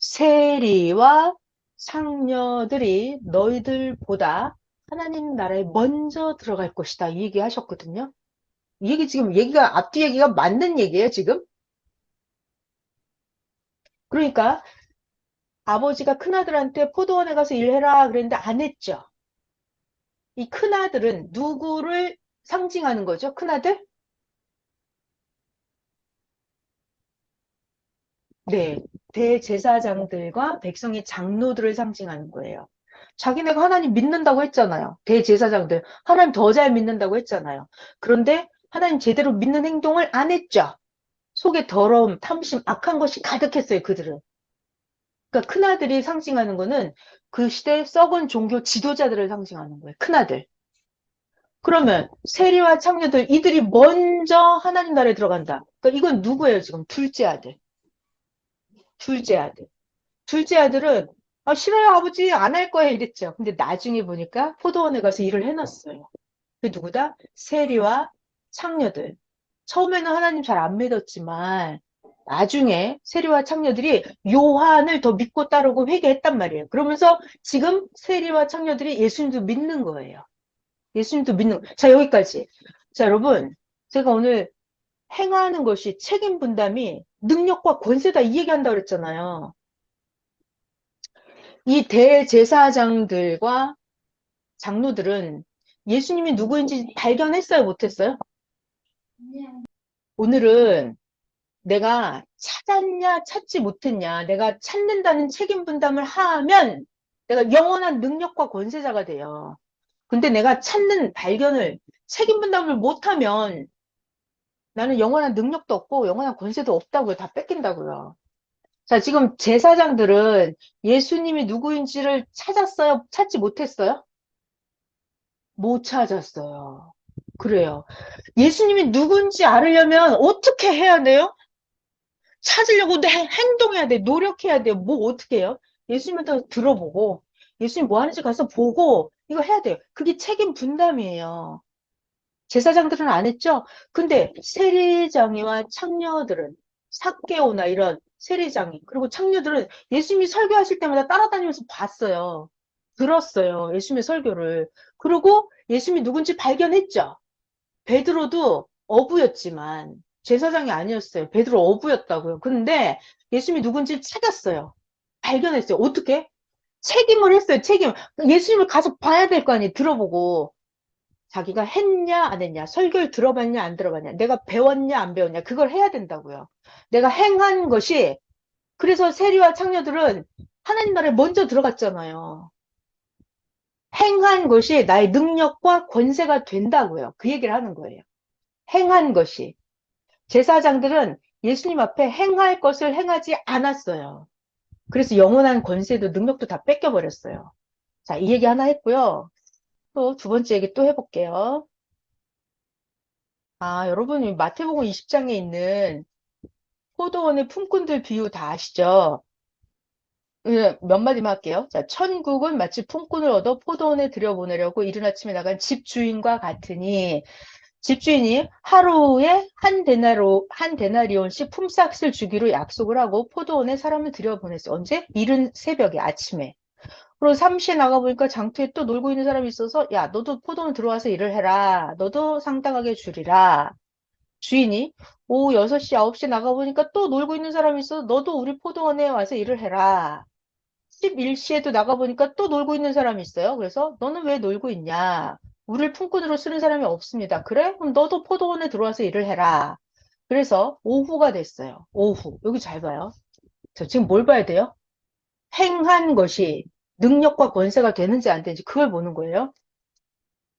[SPEAKER 1] 세리와 상녀들이 너희들보다 하나님 나라에 먼저 들어갈 것이다. 이 얘기 하셨거든요. 이 얘기 지금 얘기가 앞뒤 얘기가 맞는 얘기예요, 지금? 그러니까 아버지가 큰아들한테 포도원에 가서 일해라 그랬는데 안 했죠. 이 큰아들은 누구를 상징하는 거죠? 큰아들? 네. 대제사장들과 백성의 장로들을 상징하는 거예요. 자기네가 하나님 믿는다고 했잖아요. 대제사장들. 하나님 더 잘 믿는다고 했잖아요. 그런데 하나님 제대로 믿는 행동을 안 했죠. 속에 더러움, 탐심, 악한 것이 가득했어요, 그들은. 그러니까 큰아들이 상징하는 거는 그 시대 썩은 종교 지도자들을 상징하는 거예요. 큰아들. 그러면 세리와 창녀들 이들이 먼저 하나님 나라에 들어간다. 그러니까 이건 누구예요, 지금? 둘째 아들. 둘째 아들. 둘째 아들은 아, 싫어요, 아버지. 안 할 거예요. 이랬죠. 근데 나중에 보니까 포도원에 가서 일을 해놨어요. 그 누구다? 세리와 창녀들. 처음에는 하나님 잘 안 믿었지만 나중에 세리와 창녀들이 요한을 더 믿고 따르고 회개했단 말이에요. 그러면서 지금 세리와 창녀들이 예수님도 믿는 거예요. 예수님도 믿는 거. 자, 여기까지. 자, 여러분. 제가 오늘 행하는 것이 책임 분담이 능력과 권세다 이 얘기한다고 그랬잖아요. 이 대제사장들과 장로들은 예수님이 누구인지 발견했어요, 못했어요? 오늘은 내가 찾았냐, 찾지 못했냐, 내가 찾는다는 책임 분담을 하면 내가 영원한 능력과 권세자가 돼요. 근데 내가 찾는 발견을, 책임 분담을 못하면 나는 영원한 능력도 없고 영원한 권세도 없다고요. 다 뺏긴다고요. 자, 지금 제사장들은 예수님이 누구인지를 찾았어요? 찾지 못했어요? 못 찾았어요. 그래요. 예수님이 누군지 알으려면 어떻게 해야 돼요? 찾으려고 행동해야 돼. 노력해야 돼요. 뭐 어떻게 해요? 예수님한테 들어보고, 예수님 뭐 하는지 가서 보고, 이거 해야 돼요. 그게 책임 분담이에요. 제사장들은 안 했죠? 근데 세리장이와 창녀들은, 삭개오나 이런 세리장이, 그리고 창녀들은 예수님이 설교하실 때마다 따라다니면서 봤어요. 들었어요. 예수님의 설교를. 그리고 예수님이 누군지 발견했죠? 베드로도 어부였지만 제사장이 아니었어요. 베드로 어부였다고요. 근데 예수님이 누군지 찾았어요. 발견했어요. 어떻게? 책임을 했어요. 책임. 예수님을 가서 봐야 될 거 아니에요. 들어보고. 자기가 했냐 안 했냐. 설교를 들어봤냐 안 들어봤냐. 내가 배웠냐 안 배웠냐. 그걸 해야 된다고요. 내가 행한 것이 그래서 세리와 창녀들은 하나님 나라에 먼저 들어갔잖아요. 행한 것이 나의 능력과 권세가 된다고요. 그 얘기를 하는 거예요. 행한 것이. 제사장들은 예수님 앞에 행할 것을 행하지 않았어요. 그래서 영원한 권세도 능력도 다 뺏겨버렸어요. 자, 이 얘기 하나 했고요. 또 두 번째 얘기 또 해볼게요. 아, 여러분, 마태복음 20장에 있는 포도원의 품꾼들 비유 다 아시죠? 몇 마디만 할게요. 자, 천국은 마치 품꾼을 얻어 포도원에 들여보내려고 이른 아침에 나간 집주인과 같으니 집주인이 하루에 한 데나리온씩 품삯을 주기로 약속을 하고 포도원에 사람을 들여보냈어요. 언제? 이른 새벽에, 아침에. 그리고 잠시 나가보니까 장터에 또 놀고 있는 사람이 있어서, 야, 너도 포도원 들어와서 일을 해라. 너도 상당하게 주리라. 주인이 오후 6시, 9시 나가보니까 또 놀고 있는 사람이 있어서, 너도 우리 포도원에 와서 일을 해라. 11시에도 나가보니까 또 놀고 있는 사람이 있어요. 그래서 너는 왜 놀고 있냐? 우리를 품꾼으로 쓰는 사람이 없습니다. 그래? 그럼 너도 포도원에 들어와서 일을 해라. 그래서 오후가 됐어요. 오후. 여기 잘 봐요. 저 지금 뭘 봐야 돼요? 행한 것이 능력과 권세가 되는지 안 되는지 그걸 보는 거예요.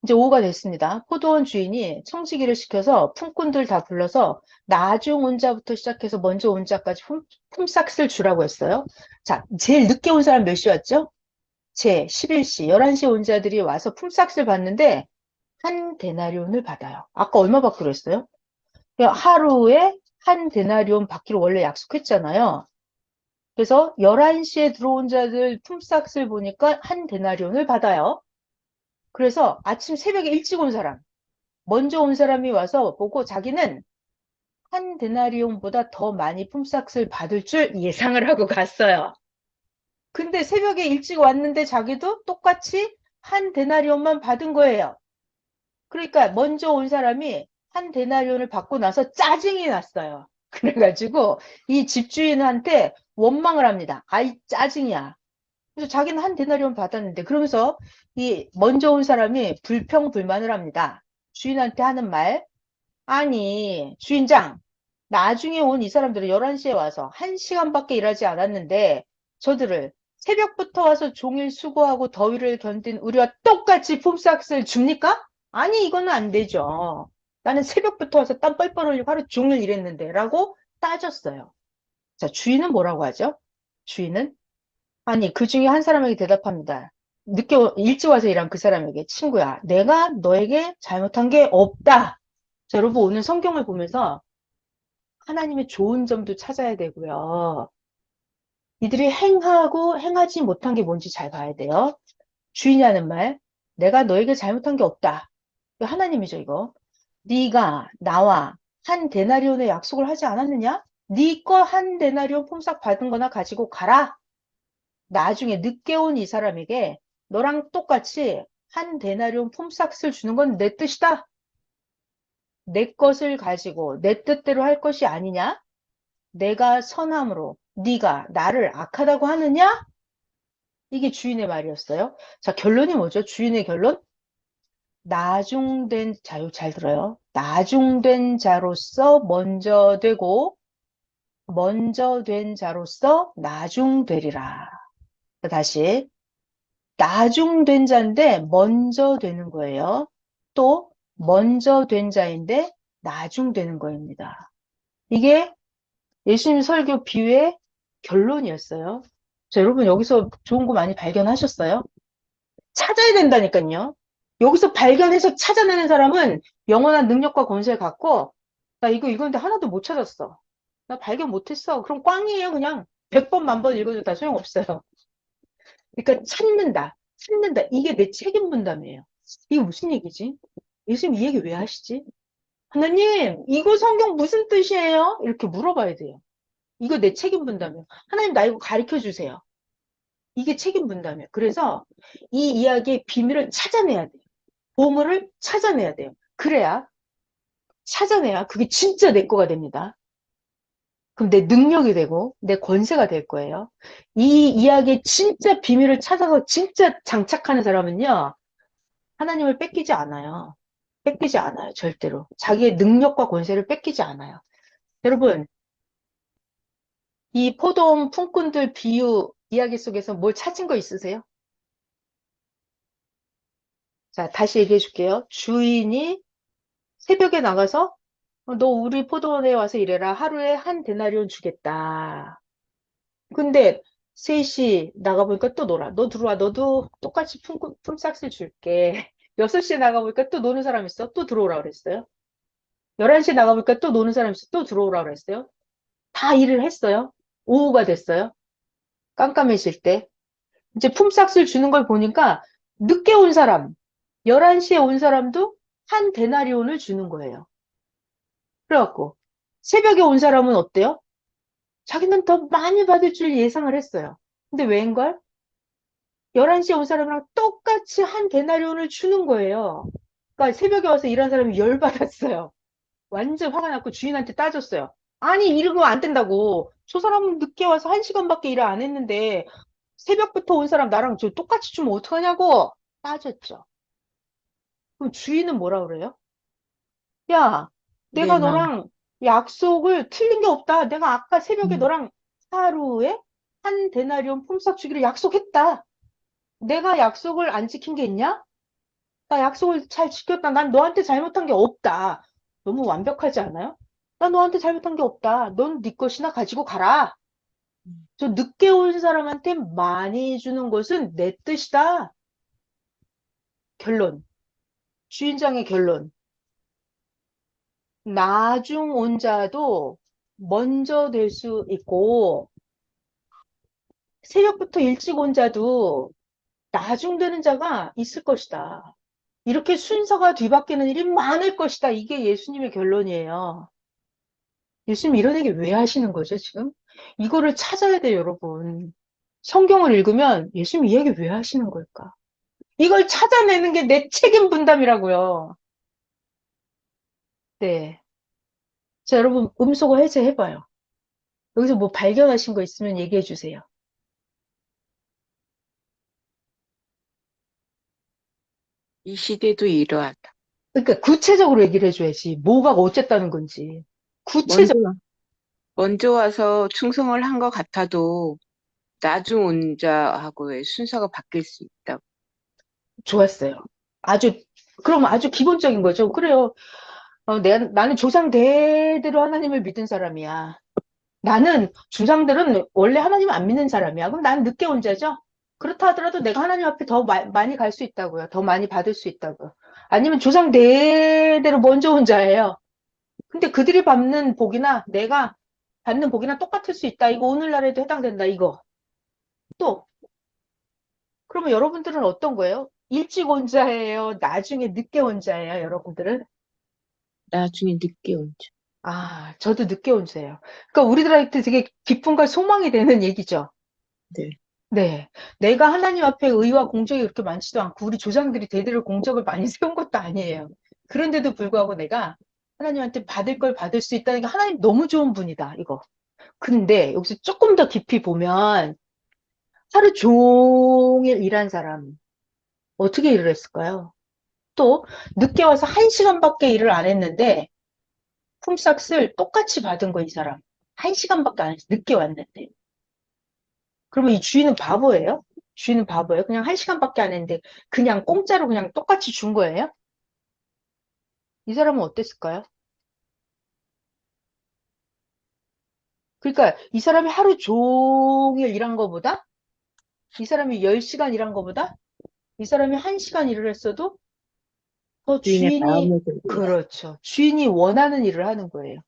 [SPEAKER 1] 이제 오후가 됐습니다. 포도원 주인이 청지기를 시켜서 품꾼들 다 불러서 나중 온 자부터 시작해서 먼저 온 자까지 품삯을 주라고 했어요. 자, 제일 늦게 온 사람 몇 시 왔죠? 제 11시, 11시 온 자들이 와서 품삯을 받는데 한 데나리온을 받아요. 아까 얼마 받기로 했어요? 하루에 한 데나리온 받기로 원래 약속했잖아요. 그래서 11시에 들어온 자들 품삯을 보니까 한 데나리온을 받아요. 그래서 아침 새벽에 일찍 온 사람, 먼저 온 사람이 와서 보고 자기는 한 데나리온보다 더 많이 품삯을 받을 줄 예상을 하고 갔어요. 근데 새벽에 일찍 왔는데 자기도 똑같이 한 데나리온만 받은 거예요. 그러니까 먼저 온 사람이 한 데나리온을 받고 나서 짜증이 났어요. 그래가지고 이 집주인한테 원망을 합니다. 아이 짜증이야. 그래서 자기는 한 데나리온 받았는데 그러면서 이 먼저 온 사람이 불평불만을 합니다. 주인한테 하는 말. 아니 주인장 나중에 온 이 사람들은 11시에 와서 1시간밖에 일하지 않았는데 저들을 새벽부터 와서 종일 수고하고 더위를 견딘 우리와 똑같이 품삯을 줍니까? 아니 이거는 안 되죠. 나는 새벽부터 와서 땀 뻘뻘 흘리고 하루 종일 일했는데 라고 따졌어요. 자, 주인은 뭐라고 하죠? 주인은 아니 그 중에 한 사람에게 대답합니다. 일찍 와서 일한 그 사람에게 친구야 내가 너에게 잘못한 게 없다. 자, 여러분 오늘 성경을 보면서 하나님의 좋은 점도 찾아야 되고요. 이들이 행하고 행하지 못한 게 뭔지 잘 봐야 돼요. 주인이 하는 말, 내가 너에게 잘못한 게 없다. 이거 하나님이죠, 이거. 네가 나와 한 데나리온의 약속을 하지 않았느냐? 네 거 한 데나리온 품삯 받은 거나 가지고 가라. 나중에 늦게 온 이 사람에게 너랑 똑같이 한 데나리온 품삯을 주는 건 내 뜻이다. 내 것을 가지고 내 뜻대로 할 것이 아니냐? 내가 선함으로 네가 나를 악하다고 하느냐? 이게 주인의 말이었어요. 자, 결론이 뭐죠? 주인의 결론? 나중된 자, 잘 들어요. 나중된 자로서 먼저 되고 먼저 된 자로서 나중되리라. 다시 나중된 자인데 먼저 되는 거예요. 또 먼저 된 자인데 나중되는 거입니다. 이게 예수님 설교 비유의 결론이었어요. 자, 여러분 여기서 좋은 거 많이 발견하셨어요? 찾아야 된다니까요. 여기서 발견해서 찾아내는 사람은 영원한 능력과 권세를 갖고 나 이건데 하나도 못 찾았어. 나 발견 못했어. 그럼 꽝이에요. 그냥 100번 만번 읽어도 다 소용없어요. 그러니까 찾는다. 찾는다. 이게 내 책임 분담이에요. 이게 무슨 얘기지? 예수님 이 얘기 왜 하시지? 하나님, 이거 성경 무슨 뜻이에요? 이렇게 물어봐야 돼요. 이거 내 책임 분담이에요. 하나님 나 이거 가르쳐 주세요. 이게 책임 분담이에요. 그래서 이 이야기의 비밀을 찾아내야 돼요. 보물을 찾아내야 돼요. 그래야 찾아내야 그게 진짜 내 거가 됩니다. 그럼 내 능력이 되고 내 권세가 될 거예요. 이 이야기의 진짜 비밀을 찾아서 진짜 장착하는 사람은요. 하나님을 뺏기지 않아요. 뺏기지 않아요. 절대로. 자기의 능력과 권세를 뺏기지 않아요. 여러분, 이 포도원 품꾼들 비유 이야기 속에서 뭘 찾은 거 있으세요? 자, 다시 얘기해 줄게요. 주인이 새벽에 나가서 너 우리 포도원에 와서 일해라. 하루에 한 데나리온 주겠다. 근데 3시 나가보니까 또 놀아. 너 들어와. 너도 똑같이 품삯을 줄게. 6시에 나가보니까 또 노는 사람 있어. 또 들어오라 그랬어요. 11시에 나가보니까 또 노는 사람 있어. 또 들어오라 그랬어요. 다 일을 했어요. 오후가 됐어요. 깜깜해질 때. 이제 품삯을 주는 걸 보니까 늦게 온 사람, 11시에 온 사람도 한 데나리온을 주는 거예요. 그래갖고 새벽에 온 사람은 어때요? 자기는 더 많이 받을 줄 예상을 했어요. 근데 왜인걸? 11시에 온 사람이랑 똑같이 한 데나리온을 주는 거예요. 그러니까 새벽에 와서 일한 사람이 열받았어요. 완전 화가 났고 주인한테 따졌어요. 아니, 이러면 안 된다고. 저 사람은 늦게 와서 1시간밖에 일을 안 했는데 새벽부터 온 사람 나랑 저 똑같이 주면 어떡하냐고 따졌죠. 그럼 주인은 뭐라 그래요? 야,
[SPEAKER 2] 내
[SPEAKER 1] 내가
[SPEAKER 2] 마음.
[SPEAKER 1] 너랑 약속을 틀린 게 없다. 내가 아까 새벽에
[SPEAKER 2] 음,
[SPEAKER 1] 너랑 하루에 한 데나리온 품삯 주기로 약속했다. 내가 약속을 안 지킨 게 있냐? 나 약속을 잘 지켰다. 난 너한테 잘못한 게 없다. 너무 완벽하지 않아요? 나 너한테 잘못한 게 없다. 넌 네 것이나 가지고 가라. 저 늦게 온 사람한테 많이 주는 것은 내 뜻이다. 결론. 주인장의 결론. 나중 온 자도 먼저 될 수 있고, 새벽부터 일찍 온 자도 나중 되는 자가 있을 것이다. 이렇게 순서가 뒤바뀌는 일이 많을 것이다. 이게 예수님의 결론이에요. 예수님 이런 얘기 왜 하시는 거죠, 지금? 이거를 찾아야 돼요, 여러분. 성경을 읽으면 예수님 이 얘기 왜 하시는 걸까? 이걸 찾아내는 게 내 책임 분담이라고요. 네. 자, 여러분, 음소거 해제해봐요. 여기서 뭐 발견하신 거 있으면 얘기해 주세요.
[SPEAKER 2] 이 시대도 이러하다.
[SPEAKER 1] 그러니까 구체적으로 얘기를 해줘야지. 뭐가 어쨌다는 건지.
[SPEAKER 2] 먼저,
[SPEAKER 1] 구체적,
[SPEAKER 2] 먼저 와서 충성을 한 것 같아도 나중 온 자하고의 순서가 바뀔 수 있다고.
[SPEAKER 1] 좋았어요. 아주, 그럼 아주 기본적인 거죠. 그래요. 나는 조상 대대로 하나님을 믿은 사람이야. 나는 조상들은 원래 하나님 안 믿는 사람이야. 그럼 나는 늦게 온 자죠? 그렇다 하더라도 내가 하나님 앞에 더 많이 갈 수 있다고요. 더 많이 받을 수 있다고요. 아니면 조상 대대로 먼저 온 자예요. 근데 그들이 받는 복이나 내가 받는 복이나 똑같을 수 있다. 이거 오늘날에도 해당된다. 이거. 또, 그러면 여러분들은 어떤 거예요? 일찍 온 자예요? 나중에 늦게 온 자예요? 여러분들은?
[SPEAKER 2] 나중에 늦게 온 자.
[SPEAKER 1] 아, 저도 늦게 온 자예요. 그러니까 우리들한테 되게 기쁨과 소망이 되는 얘기죠.
[SPEAKER 2] 네.
[SPEAKER 1] 네. 내가 하나님 앞에 의와 공적이 그렇게 많지도 않고 우리 조상들이 대대로 공적을 많이 세운 것도 아니에요. 그런데도 불구하고 내가 하나님한테 받을 걸 받을 수 있다는 게 하나님 너무 좋은 분이다, 이거. 근데 여기서 조금 더 깊이 보면 하루 종일 일한 사람 어떻게 일을 했을까요? 또 늦게 와서 한 시간밖에 일을 안 했는데 품삯을 똑같이 받은 거 이 사람. 한 시간밖에 안 했어. 늦게 왔는데. 그러면 이 주인은 바보예요? 주인은 바보예요? 그냥 한 시간밖에 안 했는데 그냥 공짜로 그냥 똑같이 준 거예요? 이 사람은 어땠을까요? 그러니까 이 사람이 하루 종일 일한 거보다 이 사람이 10시간 일한 거보다 이 사람이 1시간 일을 했어도 더
[SPEAKER 2] 주인의
[SPEAKER 1] 주인이
[SPEAKER 2] 마음을 들고 있어.
[SPEAKER 1] 그렇죠. 주인이 원하는 일을 하는 거예요.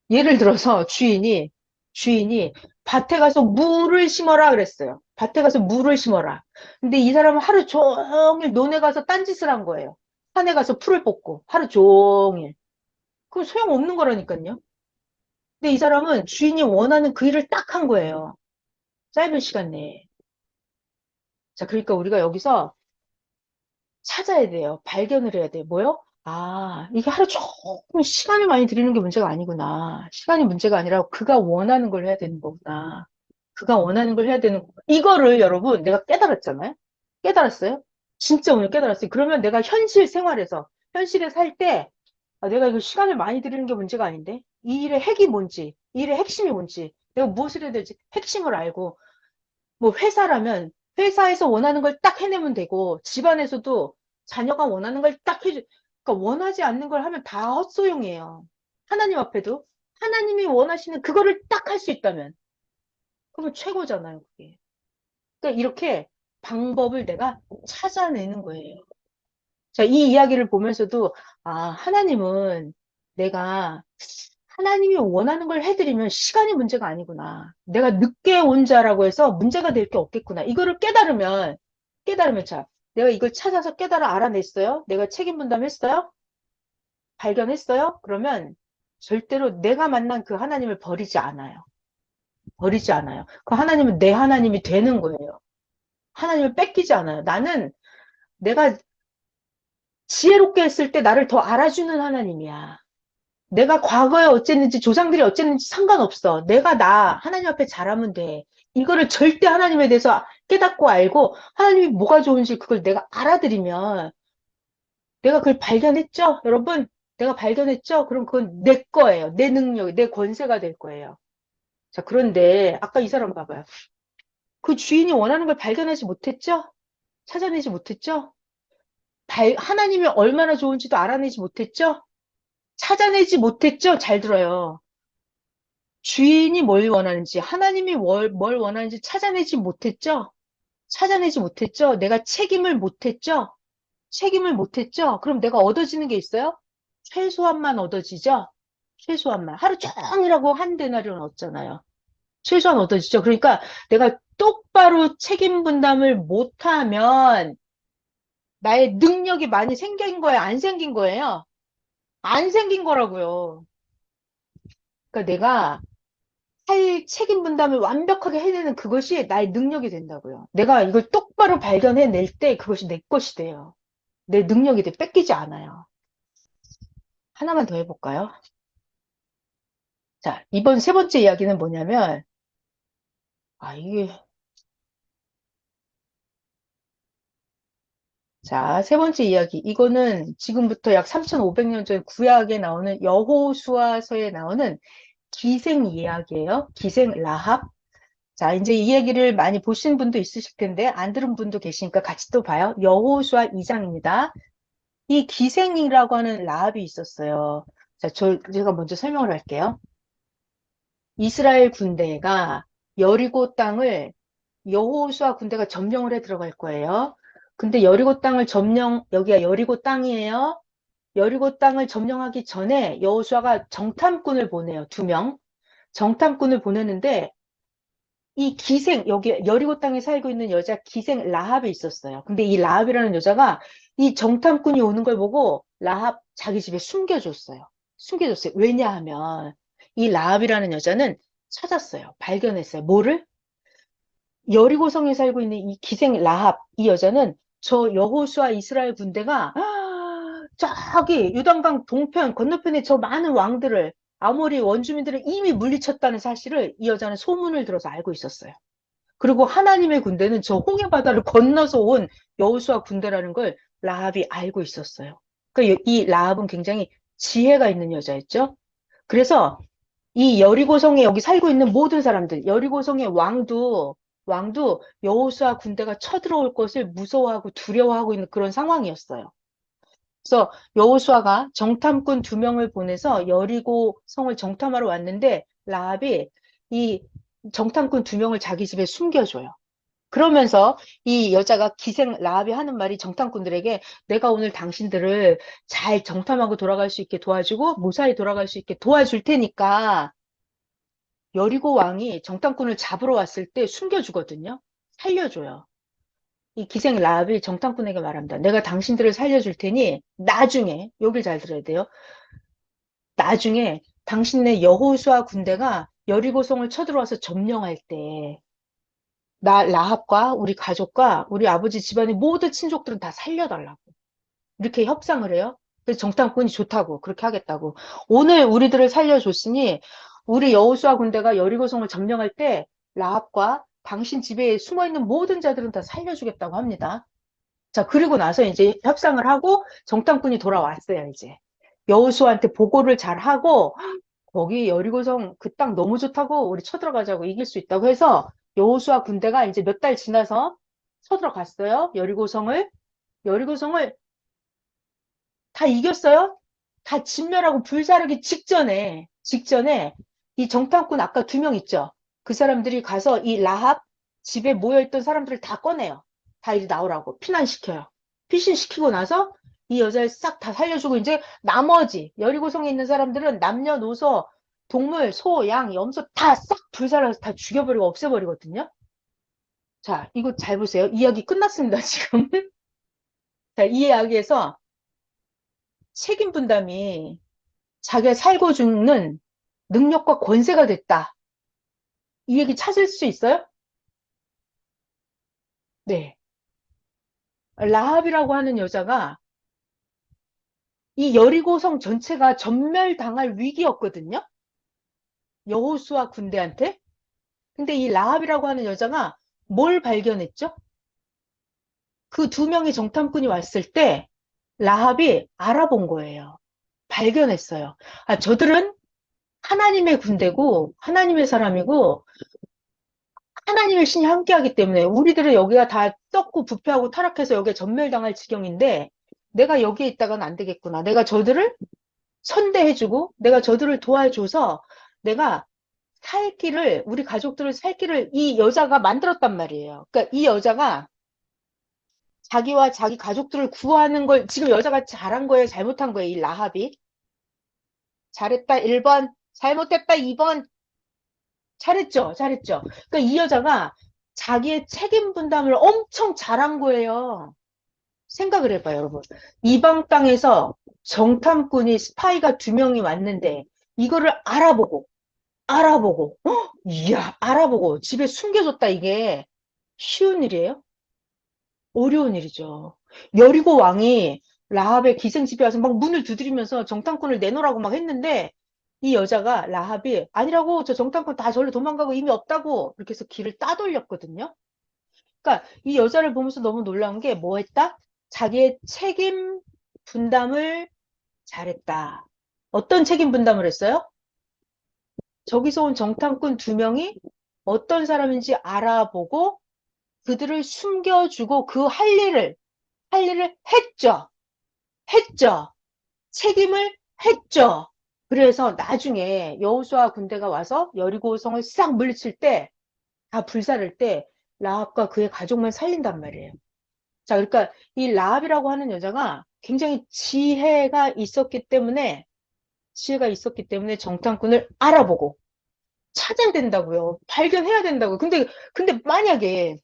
[SPEAKER 1] 예를 들어서 주인이 밭에 가서 물을 심어라 그랬어요. 밭에 가서 물을 심어라. 근데 이 사람은 하루 종일 논에 가서 딴짓을 한 거예요. 산에 가서 풀을 뽑고 하루 종일. 그럼 소용없는 거라니까요. 근데 이 사람은 주인이 원하는 그 일을 딱 한 거예요. 짧은 시간 내에. 자, 그러니까 우리가 여기서 찾아야 돼요. 발견을 해야 돼요. 뭐요? 아, 이게 하루 종일 시간을 많이 들이는 게 문제가 아니구나. 시간이 문제가 아니라 그가 원하는 걸 해야 되는 거구나. 그가 원하는 걸 해야 되는 거구나. 이거를 여러분 내가 깨달았잖아요. 깨달았어요? 진짜 오늘 깨달았어요. 그러면 내가 현실 생활에서, 현실에 살 때, 아, 내가 이거 시간을 많이 들이는 게 문제가 아닌데? 이 일의 핵이 뭔지, 이 일의 핵심이 뭔지, 내가 무엇을 해야 될지 핵심을 알고, 뭐 회사라면 회사에서 원하는 걸 딱 해내면 되고 집안에서도 자녀가 원하는 걸 딱 해줘. 그러니까 원하지 않는 걸 하면 다 헛소용이에요. 하나님 앞에도 하나님이 원하시는 그거를 딱 할 수 있다면 그러면 최고잖아요, 그게. 그러니까 이렇게 방법을 내가 찾아내는 거예요. 자, 이 이야기를 보면서도 아, 하나님은 내가 하나님이 원하는 걸 해드리면 시간이 문제가 아니구나. 내가 늦게 온 자라고 해서 문제가 될 게 없겠구나. 이거를 깨달으면 자, 내가 이걸 찾아서 깨달아 알아냈어요? 내가 책임 분담했어요? 발견했어요? 그러면 절대로 내가 만난 그 하나님을 버리지 않아요. 버리지 않아요. 그 하나님은 내 하나님이 되는 거예요. 하나님을 뺏기지 않아요. 나는 내가 지혜롭게 했을 때 나를 더 알아주는 하나님이야. 내가 과거에 어쨌는지 조상들이 어쨌는지 상관없어. 내가 하나님 앞에 잘하면 돼. 이거를 절대 하나님에 대해서 깨닫고 알고 하나님이 뭐가 좋은지 그걸 내가 알아들이면 내가 그걸 발견했죠? 여러분, 내가 발견했죠? 그럼 그건 내 거예요. 내 능력이, 내 권세가 될 거예요. 자, 그런데 아까 이 사람 봐봐요. 그 주인이 원하는 걸 발견하지 못했죠? 찾아내지 못했죠? 하나님이 얼마나 좋은지도 알아내지 못했죠? 찾아내지 못했죠? 잘 들어요. 주인이 뭘 원하는지, 하나님이 뭘 원하는지 찾아내지 못했죠? 찾아내지 못했죠? 내가 책임을 못했죠? 책임을 못했죠? 그럼 내가 얻어지는 게 있어요? 최소한만 얻어지죠? 최소한만. 하루 종일하고 한 데나리온 얻잖아요. 최소한 얻어지죠? 그러니까 내가 똑바로 책임 분담을 못하면 나의 능력이 많이 생긴 거예요? 안 생긴 거예요? 안 생긴 거라고요. 그러니까 내가 할 책임 분담을 완벽하게 해내는 그것이 나의 능력이 된다고요. 내가 이걸 똑바로 발견해낼 때 그것이 내 것이 돼요. 내 능력이 돼. 뺏기지 않아요. 하나만 더 해볼까요? 자, 이번 세 번째 이야기는 뭐냐면, 이게, 자, 세 번째 이야기. 이거는 지금부터 약 3,500년 전 구약에 나오는 여호수아서에 나오는 기생 이야기예요. 기생 라합. 자, 이제 이 얘기를 많이 보신 분도 있으실 텐데, 안 들은 분도 계시니까 같이 또 봐요. 여호수아 2장입니다. 이 기생이라고 하는 라합이 있었어요. 자, 제가 먼저 설명을 할게요. 이스라엘 군대가 여리고 땅을 여호수아 군대가 점령을 해 들어갈 거예요. 근데 여리고 땅을 여기가 여리고 땅이에요. 여리고 땅을 점령하기 전에 여호수아가 정탐꾼을 보내요. 2명. 정탐꾼을 보내는데 이 여기 여리고 땅에 살고 있는 여자 기생 라합이 있었어요. 근데 이 라합이라는 여자가 이 정탐꾼이 오는 걸 보고 라합 자기 집에 숨겨줬어요. 숨겨줬어요. 왜냐하면 이 라합이라는 여자는 찾았어요. 발견했어요. 뭐를? 여리고성에 살고 있는 이 기생 라합, 이 여자는 저 여호수아 이스라엘 군대가 저기 요단강 동편 건너편에 저 많은 왕들을 아모리 원주민들을 이미 물리쳤다는 사실을 이 여자는 소문을 들어서 알고 있었어요. 그리고 하나님의 군대는 저 홍해 바다를 건너서 온 여호수아 군대라는 걸 라합이 알고 있었어요. 그러니까 이 라합은 굉장히 지혜가 있는 여자였죠. 그래서 이 여리고성에 여기 살고 있는 모든 사람들, 여리고성의 왕도 여호수아 군대가 쳐들어올 것을 무서워하고 두려워하고 있는 그런 상황이었어요. 그래서 여호수아가 정탐꾼 2명을 보내서 여리고 성을 정탐하러 왔는데 라합이 이 정탐꾼 2명을 자기 집에 숨겨줘요. 그러면서 이 여자가 기생 라합이 하는 말이 정탐꾼들에게 내가 오늘 당신들을 잘 정탐하고 돌아갈 수 있게 도와주고 무사히 돌아갈 수 있게 도와줄 테니까 여리고 왕이 정탐꾼을 잡으러 왔을 때 숨겨주거든요. 살려줘요. 이 기생 라합이 정탐꾼에게 말합니다. 내가 당신들을 살려줄 테니 나중에 여길 잘 들어야 돼요. 나중에 당신네 여호수아 군대가 여리고성을 쳐들어와서 점령할 때 나 라합과 우리 가족과 우리 아버지 집안의 모든 친족들은 다 살려달라고 이렇게 협상을 해요. 그래서 정탐꾼이 좋다고 그렇게 하겠다고. 오늘 우리들을 살려줬으니 우리 여호수아 군대가 여리고성을 점령할 때 라합과 당신 집에 숨어있는 모든 자들은 다 살려주겠다고 합니다. 자, 그리고 나서 이제 협상을 하고 정탐꾼이 돌아왔어요, 이제. 여호수아한테 보고를 잘 하고 거기 여리고성 그 땅 너무 좋다고 우리 쳐들어가자고 이길 수 있다고 해서 여호수아 군대가 이제 몇 달 지나서 쳐들어갔어요. 여리고성을 다 이겼어요. 다 진멸하고 불사르기 직전에 이 정탐꾼 아까 2명 있죠. 그 사람들이 가서 이 라합 집에 모여있던 사람들을 다 꺼내요. 다 이리 나오라고 피난시켜요. 피신시키고 나서 이 여자를 싹 다 살려주고 이제 나머지 여리고성에 있는 사람들은 남녀노소 동물, 소, 양, 염소 다 싹 불살라서 다 죽여버리고 없애버리거든요. 자, 이거 잘 보세요. 이야기 끝났습니다, 지금. 자, 이 이야기에서 책임 분담이 자기가 살고 죽는 능력과 권세가 됐다. 이 얘기 찾을 수 있어요? 네. 라합이라고 하는 여자가 이 여리고성 전체가 전멸당할 위기였거든요. 여호수아 군대한테. 근데 이 라합이라고 하는 여자가 뭘 발견했죠? 그 2명의 정탐꾼이 왔을 때 라합이 알아본 거예요. 발견했어요. 저들은 하나님의 군대고 하나님의 사람이고 하나님의 신이 함께하기 때문에 우리들은 여기가 다 썩고 부패하고 타락해서 여기에 전멸당할 지경인데 내가 여기에 있다가는 안 되겠구나. 내가 저들을 선대해주고 내가 저들을 도와줘서 내가 우리 가족들을 살 길을 이 여자가 만들었단 말이에요. 그러니까 이 여자가 자기와 자기 가족들을 구하는 걸 지금 여자가 잘한 거예요? 잘못한 거예요? 이 라합이? 잘했다 1번, 잘못했다 2번. 잘했죠? 잘했죠? 그러니까 이 여자가 자기의 책임 분담을 엄청 잘한 거예요. 생각을 해봐요, 여러분. 이방 땅에서 정탐꾼이 스파이가 2명이 왔는데 이거를 알아보고, 이야, 알아보고 집에 숨겨줬다 이게 쉬운 일이에요? 어려운 일이죠. 여리고 왕이 라합의 기생집에 와서 막 문을 두드리면서 정탐꾼을 내놓으라고 막 했는데 이 여자가 라합이 아니라고 저 정탐꾼 다 절로 도망가고 이미 없다고 이렇게 해서 길을 따돌렸거든요. 그러니까 이 여자를 보면서 너무 놀라운 게 뭐 했다? 자기의 책임 분담을 잘했다. 어떤 책임 분담을 했어요? 저기서 온 정탐꾼 2명이 어떤 사람인지 알아보고 그들을 숨겨주고 그 할 일을 했죠. 했죠. 책임을 했죠. 그래서 나중에 여호수아 군대가 와서 여리고성을 싹 물리칠 때, 다 불사를 때 라합과 그의 가족만 살린단 말이에요. 자, 그러니까 이 라합이라고 하는 여자가 굉장히 지혜가 있었기 때문에 정탐꾼을 알아보고 찾아야 된다고요. 발견해야 된다고요. 근데 만약에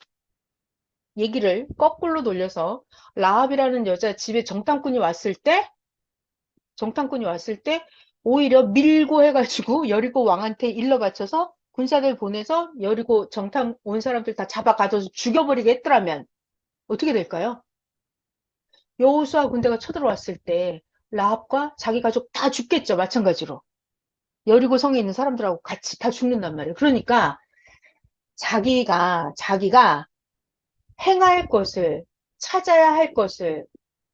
[SPEAKER 1] 얘기를 거꾸로 돌려서 라합이라는 여자 집에 정탐꾼이 왔을 때 오히려 밀고 해가지고 여리고 왕한테 일러 바쳐서 군사들 보내서 여리고 정탐 온 사람들 다 잡아 가져서 죽여버리게 했더라면 어떻게 될까요? 여호수아 군대가 쳐들어왔을 때 라합과 자기 가족 다 죽겠죠. 마찬가지로. 여리고 성에 있는 사람들하고 같이 다 죽는단 말이에요. 그러니까 자기가 행할 것을 찾아야 할 것을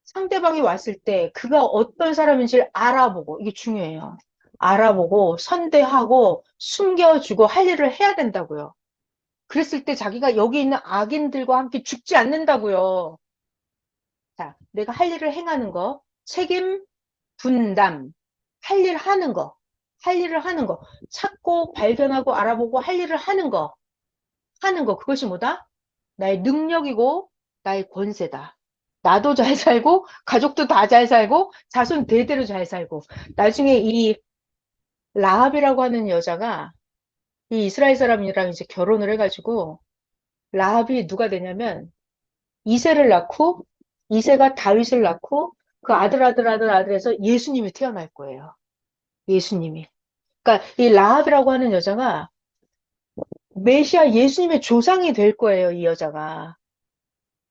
[SPEAKER 1] 상대방이 왔을 때 그가 어떤 사람인지를 알아보고 이게 중요해요. 알아보고 선대하고 숨겨주고 할 일을 해야 된다고요. 그랬을 때 자기가 여기 있는 악인들과 함께 죽지 않는다고요. 자, 내가 할 일을 행하는 거, 책임, 분담, 할 일을 하는 거, 찾고 발견하고 알아보고 할 일을 하는 거, 그것이 뭐다? 나의 능력이고 나의 권세다. 나도 잘 살고 가족도 다 잘 살고 자손 대대로 잘 살고 나중에 이 라합이라고 하는 여자가 이 이스라엘 사람이랑 이제 결혼을 해가지고 라합이 누가 되냐면 이세를 낳고 이세가 다윗을 낳고 그 아들에서 예수님이 태어날 거예요. 예수님이. 그러니까 이 라합이라고 하는 여자가 메시아 예수님의 조상이 될 거예요, 이 여자가.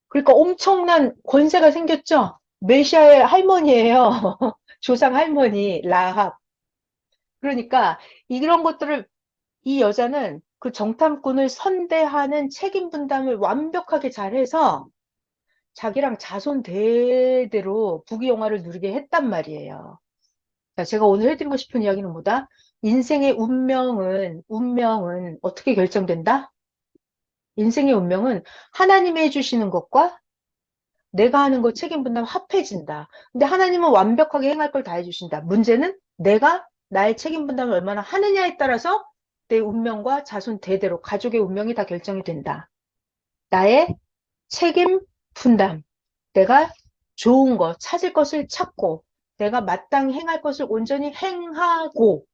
[SPEAKER 1] 그러니까 엄청난 권세가 생겼죠? 메시아의 할머니예요. 조상 할머니, 라합. 그러니까 이런 것들을 이 여자는 그 정탐꾼을 선대하는 책임 분담을 완벽하게 잘해서 자기랑 자손 대대로 부귀영화를 누리게 했단 말이에요. 자, 제가 오늘 해드리고 싶은 이야기는 뭐다? 인생의 운명은 어떻게 결정된다? 인생의 운명은 하나님이 해주시는 것과 내가 하는 거 책임 분담 합해진다. 근데 하나님은 완벽하게 행할 걸 다 해주신다. 문제는 내가 나의 책임 분담을 얼마나 하느냐에 따라서 내 운명과 자손 대대로 가족의 운명이 다 결정이 된다. 나의 책임 분담. 내가 좋은 거, 찾을 것을 찾고, 내가 마땅히 행할 것을 온전히 행하고,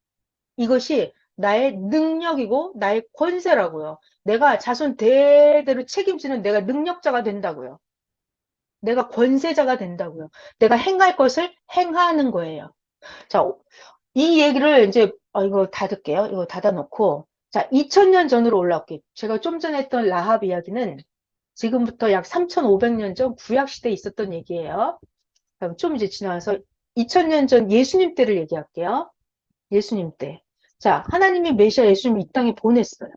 [SPEAKER 1] 이것이 나의 능력이고 나의 권세라고요. 내가 자손 대대로 책임지는 내가 능력자가 된다고요. 내가 권세자가 된다고요. 내가 행할 것을 행하는 거예요. 자, 이 얘기를 이제, 이거 닫을게요. 이거 닫아놓고, 자, 2000년 전으로 올라올게요. 제가 좀 전에 했던 라합 이야기는 지금부터 약 3500년 전 구약시대에 있었던 얘기예요. 그럼 좀 이제 지나와서 2000년 전 예수님 때를 얘기할게요. 예수님 때. 자, 하나님이 메시아 예수님 이 땅에 보냈어요.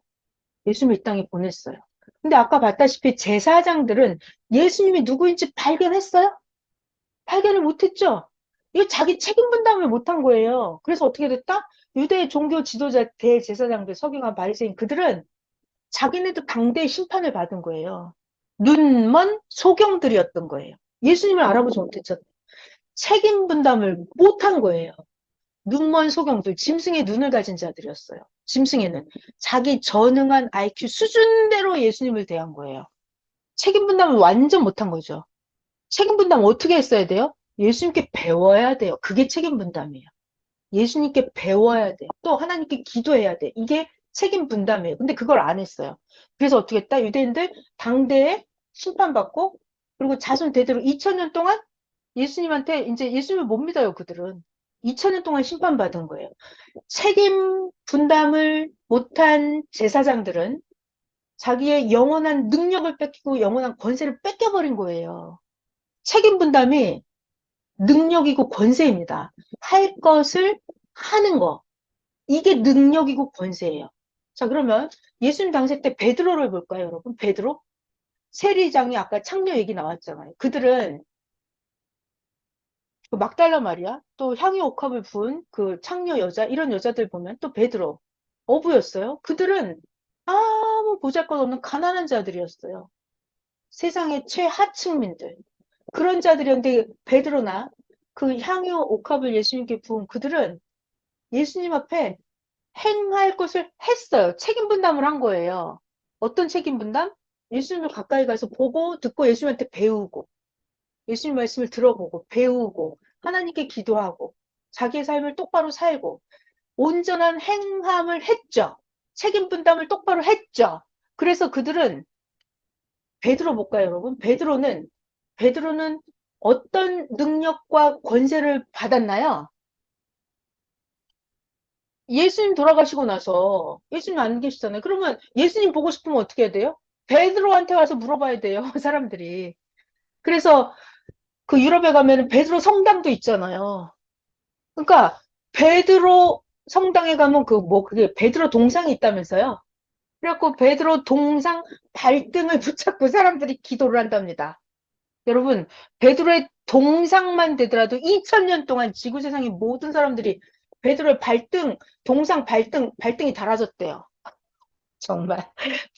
[SPEAKER 1] 예수님 이 땅에 보냈어요. 근데 아까 봤다시피 제사장들은 예수님이 누구인지 발견했어요? 발견을 못했죠? 이거 자기 책임 분담을 못한 거예요. 그래서 어떻게 됐다? 유대 종교 지도자 대제사장들, 서기관, 바리새인 그들은 자기네도 당대의 심판을 받은 거예요. 눈먼 소경들이었던 거예요. 예수님을 알아보지 못했죠. 책임 분담을 못한 거예요. 눈먼 소경들, 짐승의 눈을 가진 자들이었어요. 짐승에는 자기 전능한 IQ 수준대로 예수님을 대한 거예요. 책임 분담을 완전 못한 거죠. 책임 분담 어떻게 했어야 돼요? 예수님께 배워야 돼요. 그게 책임 분담이에요. 예수님께 배워야 돼. 또 하나님께 기도해야 돼. 이게 책임 분담이에요. 근데 그걸 안 했어요. 그래서 어떻게 했다? 유대인들 당대에 심판받고 그리고 자손 대대로 2000년 동안 예수님한테 이제 예수님을 못 믿어요, 그들은. 2000년 동안 심판받은 거예요. 책임 분담을 못한 제사장들은 자기의 영원한 능력을 뺏기고 영원한 권세를 뺏겨버린 거예요. 책임 분담이 능력이고 권세입니다. 할 것을 하는 거. 이게 능력이고 권세예요. 자, 그러면 예수님 당시 때 베드로를 볼까요, 여러분? 베드로? 세리장이 아까 창녀 얘기 나왔잖아요. 그들은 그 막달라 마리아, 또 향유 옥합을 부은 그 창녀 여자, 이런 여자들 보면 또 베드로, 어부였어요. 그들은 아무 보잘것없는 가난한 자들이었어요. 세상의 최하층민들. 그런 자들이었는데 베드로나 그 향유 옥합을 예수님께 부은 그들은 예수님 앞에 행할 것을 했어요. 책임 분담을 한 거예요. 어떤 책임 분담? 예수님을 가까이 가서 보고 듣고 예수님한테 배우고 예수님 말씀을 들어보고 배우고 하나님께 기도하고 자기의 삶을 똑바로 살고 온전한 행함을 했죠. 책임 분담을 똑바로 했죠. 그래서 그들은 베드로 볼까요, 여러분? 베드로는 어떤 능력과 권세를 받았나요? 예수님 돌아가시고 나서 예수님 안 계시잖아요. 그러면 예수님 보고 싶으면 어떻게 해야 돼요? 베드로한테 와서 물어봐야 돼요, 사람들이. 그래서 그 유럽에 가면 베드로 성당도 있잖아요. 그러니까 베드로 성당에 가면 그 뭐 그게 베드로 동상이 있다면서요. 그래갖고 베드로 동상 발등을 붙잡고 사람들이 기도를 한답니다. 여러분, 베드로의 동상만 되더라도 2000년 동안 지구 세상의 모든 사람들이 베드로의 동상 발등이 달아졌대요. 정말.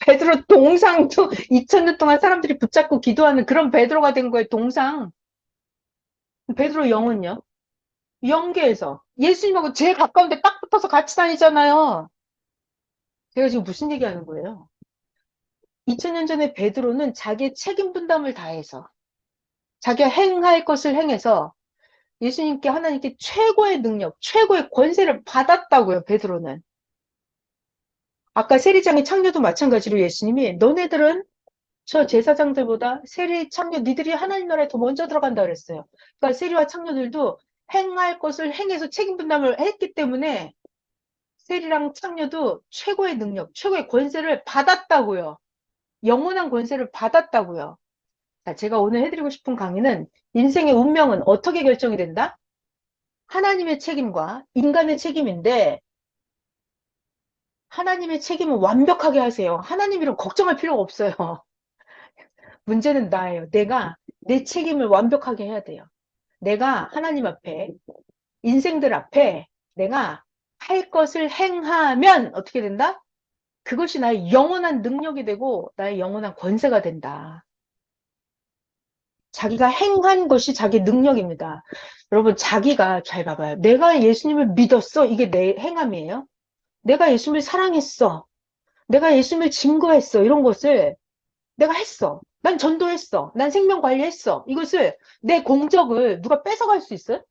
[SPEAKER 1] 베드로 동상도 2000년 동안 사람들이 붙잡고 기도하는 그런 베드로가 된 거예요, 동상. 베드로 영은요? 영계에서. 예수님하고 제일 가까운데 딱 붙어서 같이 다니잖아요. 제가 지금 무슨 얘기하는 거예요? 2000년 전에 베드로는 자기의 책임 분담을 다해서, 자기가 행할 것을 행해서 예수님께 하나님께 최고의 능력, 최고의 권세를 받았다고요, 베드로는. 아까 세리장의 창녀도 마찬가지로 예수님이 너네들은 저 제사장들보다 세리 창녀 니들이 하나님 나라에 더 먼저 들어간다 그랬어요. 그러니까 세리와 창녀들도 행할 것을 행해서 책임 분담을 했기 때문에 세리랑 창녀도 최고의 능력, 최고의 권세를 받았다고요. 영원한 권세를 받았다고요. 자, 제가 오늘 해드리고 싶은 강의는 인생의 운명은 어떻게 결정이 된다? 하나님의 책임과 인간의 책임인데 하나님의 책임은 완벽하게 하세요. 하나님이랑 걱정할 필요가 없어요. 문제는 나예요. 내가 내 책임을 완벽하게 해야 돼요. 내가 하나님 앞에, 인생들 앞에 내가 할 것을 행하면 어떻게 된다? 그것이 나의 영원한 능력이 되고 나의 영원한 권세가 된다. 자기가 행한 것이 자기 능력입니다. 여러분, 자기가 잘 봐봐요. 내가 예수님을 믿었어. 이게 내 행함이에요. 내가 예수님을 사랑했어. 내가 예수님을 증거했어. 이런 것을 내가 했어. 난 전도했어. 난 생명 관리했어. 이것을 내 공적을 누가 뺏어갈 수 있어요?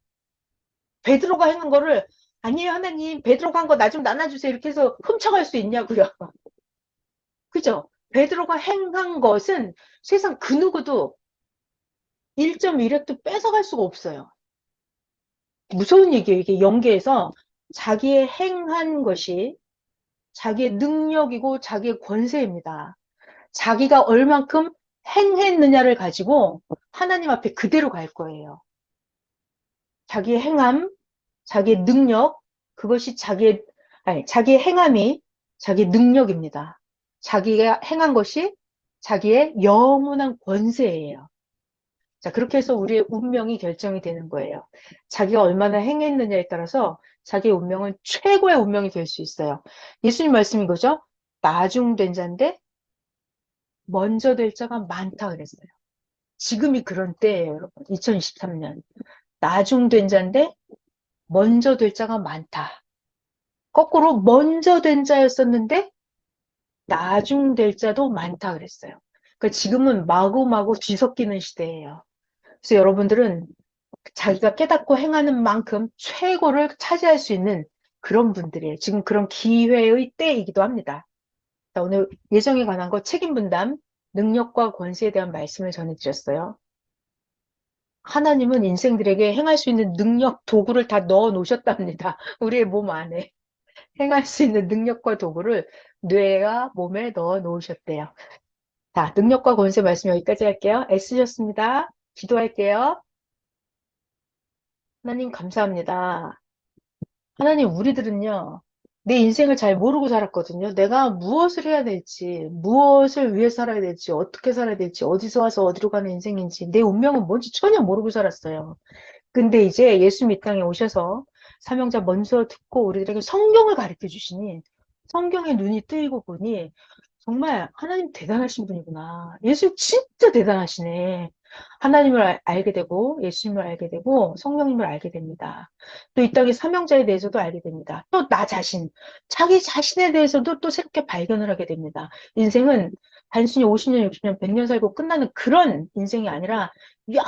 [SPEAKER 1] 베드로가 행한 거를 아니에요, 하나님. 베드로가 한 거 나 좀 나눠주세요. 이렇게 해서 훔쳐갈 수 있냐고요. 그죠? 베드로가 행한 것은 세상 그 누구도 1.1획도 뺏어갈 수가 없어요. 무서운 얘기예요. 이게 영계에서 자기의 행한 것이 자기의 능력이고 자기의 권세입니다. 자기가 얼만큼 행했느냐를 가지고 하나님 앞에 그대로 갈 거예요. 자기의 행함, 자기의 능력, 그것이 자기의 행함이 자기의 능력입니다. 자기가 행한 것이 자기의 영원한 권세예요. 자, 그렇게 해서 우리의 운명이 결정이 되는 거예요. 자기가 얼마나 행했느냐에 따라서 자기의 운명은 최고의 운명이 될 수 있어요. 예수님 말씀인 거죠? 나중된 자인데 먼저 될 자가 많다 그랬어요. 지금이 그런 때예요, 여러분. 2023년. 나중된 자인데 먼저 될 자가 많다. 거꾸로 먼저 된 자였었는데 나중될 자도 많다 그랬어요. 그러니까 지금은 마구마구 뒤섞이는 시대예요. 그래서 여러분들은 자기가 깨닫고 행하는 만큼 최고를 차지할 수 있는 그런 분들이에요. 지금 그런 기회의 때이기도 합니다. 자, 오늘 예정에 관한 거 책임 분담 능력과 권세에 대한 말씀을 전해드렸어요. 하나님은 인생들에게 행할 수 있는 능력, 도구를 다 넣어 놓으셨답니다. 우리의 몸 안에. 행할 수 있는 능력과 도구를 뇌와 몸에 넣어 놓으셨대요. 자, 능력과 권세 말씀 여기까지 할게요. 애쓰셨습니다. 기도할게요. 하나님 감사합니다. 하나님, 우리들은요, 내 인생을 잘 모르고 살았거든요. 내가 무엇을 해야 될지, 무엇을 위해 살아야 될지, 어떻게 살아야 될지, 어디서 와서 어디로 가는 인생인지, 내 운명은 뭔지 전혀 모르고 살았어요. 근데 이제 예수님 이 땅에 오셔서 사명자 먼저 듣고 우리들에게 성경을 가르쳐 주시니, 성경의 눈이 뜨이고 보니, 정말 하나님 대단하신 분이구나. 예수 진짜 대단하시네. 하나님을 알게 되고, 예수님을 알게 되고, 성령님을 알게 됩니다. 또 이 땅의 사명자에 대해서도 알게 됩니다. 또 나 자신, 자기 자신에 대해서도 또 새롭게 발견을 하게 됩니다. 인생은 단순히 50년, 60년, 100년 살고 끝나는 그런 인생이 아니라, 야,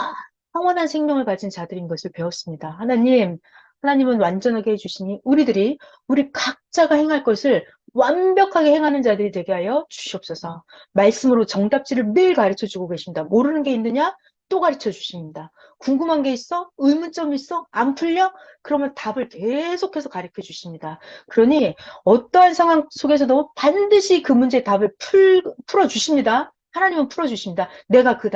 [SPEAKER 1] 영원한 생명을 가진 자들인 것을 배웠습니다. 하나님은 완전하게 해주시니 우리들이 우리 각자가 행할 것을 완벽하게 행하는 자들이 되게 하여 주시옵소서. 말씀으로 정답지를 매일 가르쳐 주고 계십니다. 모르는 게 있느냐? 또 가르쳐 주십니다. 궁금한 게 있어? 의문점 있어? 안 풀려? 그러면 답을 계속해서 가르쳐 주십니다. 그러니 어떠한 상황 속에서도 반드시 그 문제의 답을 풀어 주십니다. 하나님은 풀어 주십니다. 내가 그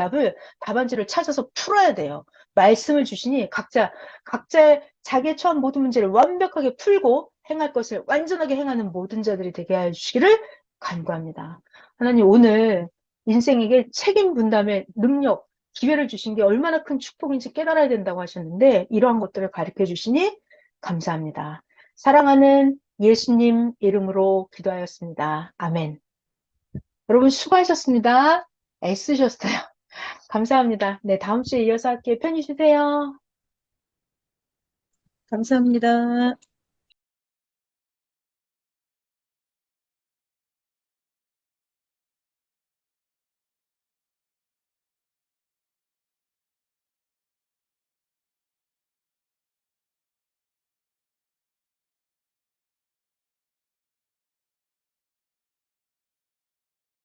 [SPEAKER 1] 답안지를 찾아서 풀어야 돼요. 말씀을 주시니 각자의 자기의 처한 모든 문제를 완벽하게 풀고 행할 것을 완전하게 행하는 모든 자들이 되게 하여 주시기를 간구합니다. 하나님, 오늘 인생에게 책임 분담의 능력, 기회를 주신 게 얼마나 큰 축복인지 깨달아야 된다고 하셨는데 이러한 것들을 가르쳐 주시니 감사합니다. 사랑하는 예수님 이름으로 기도하였습니다. 아멘. 여러분 수고하셨습니다. 애쓰셨어요. 감사합니다. 네, 다음 주에 이어서 할게요. 편히 쉬세요.
[SPEAKER 3] 감사합니다.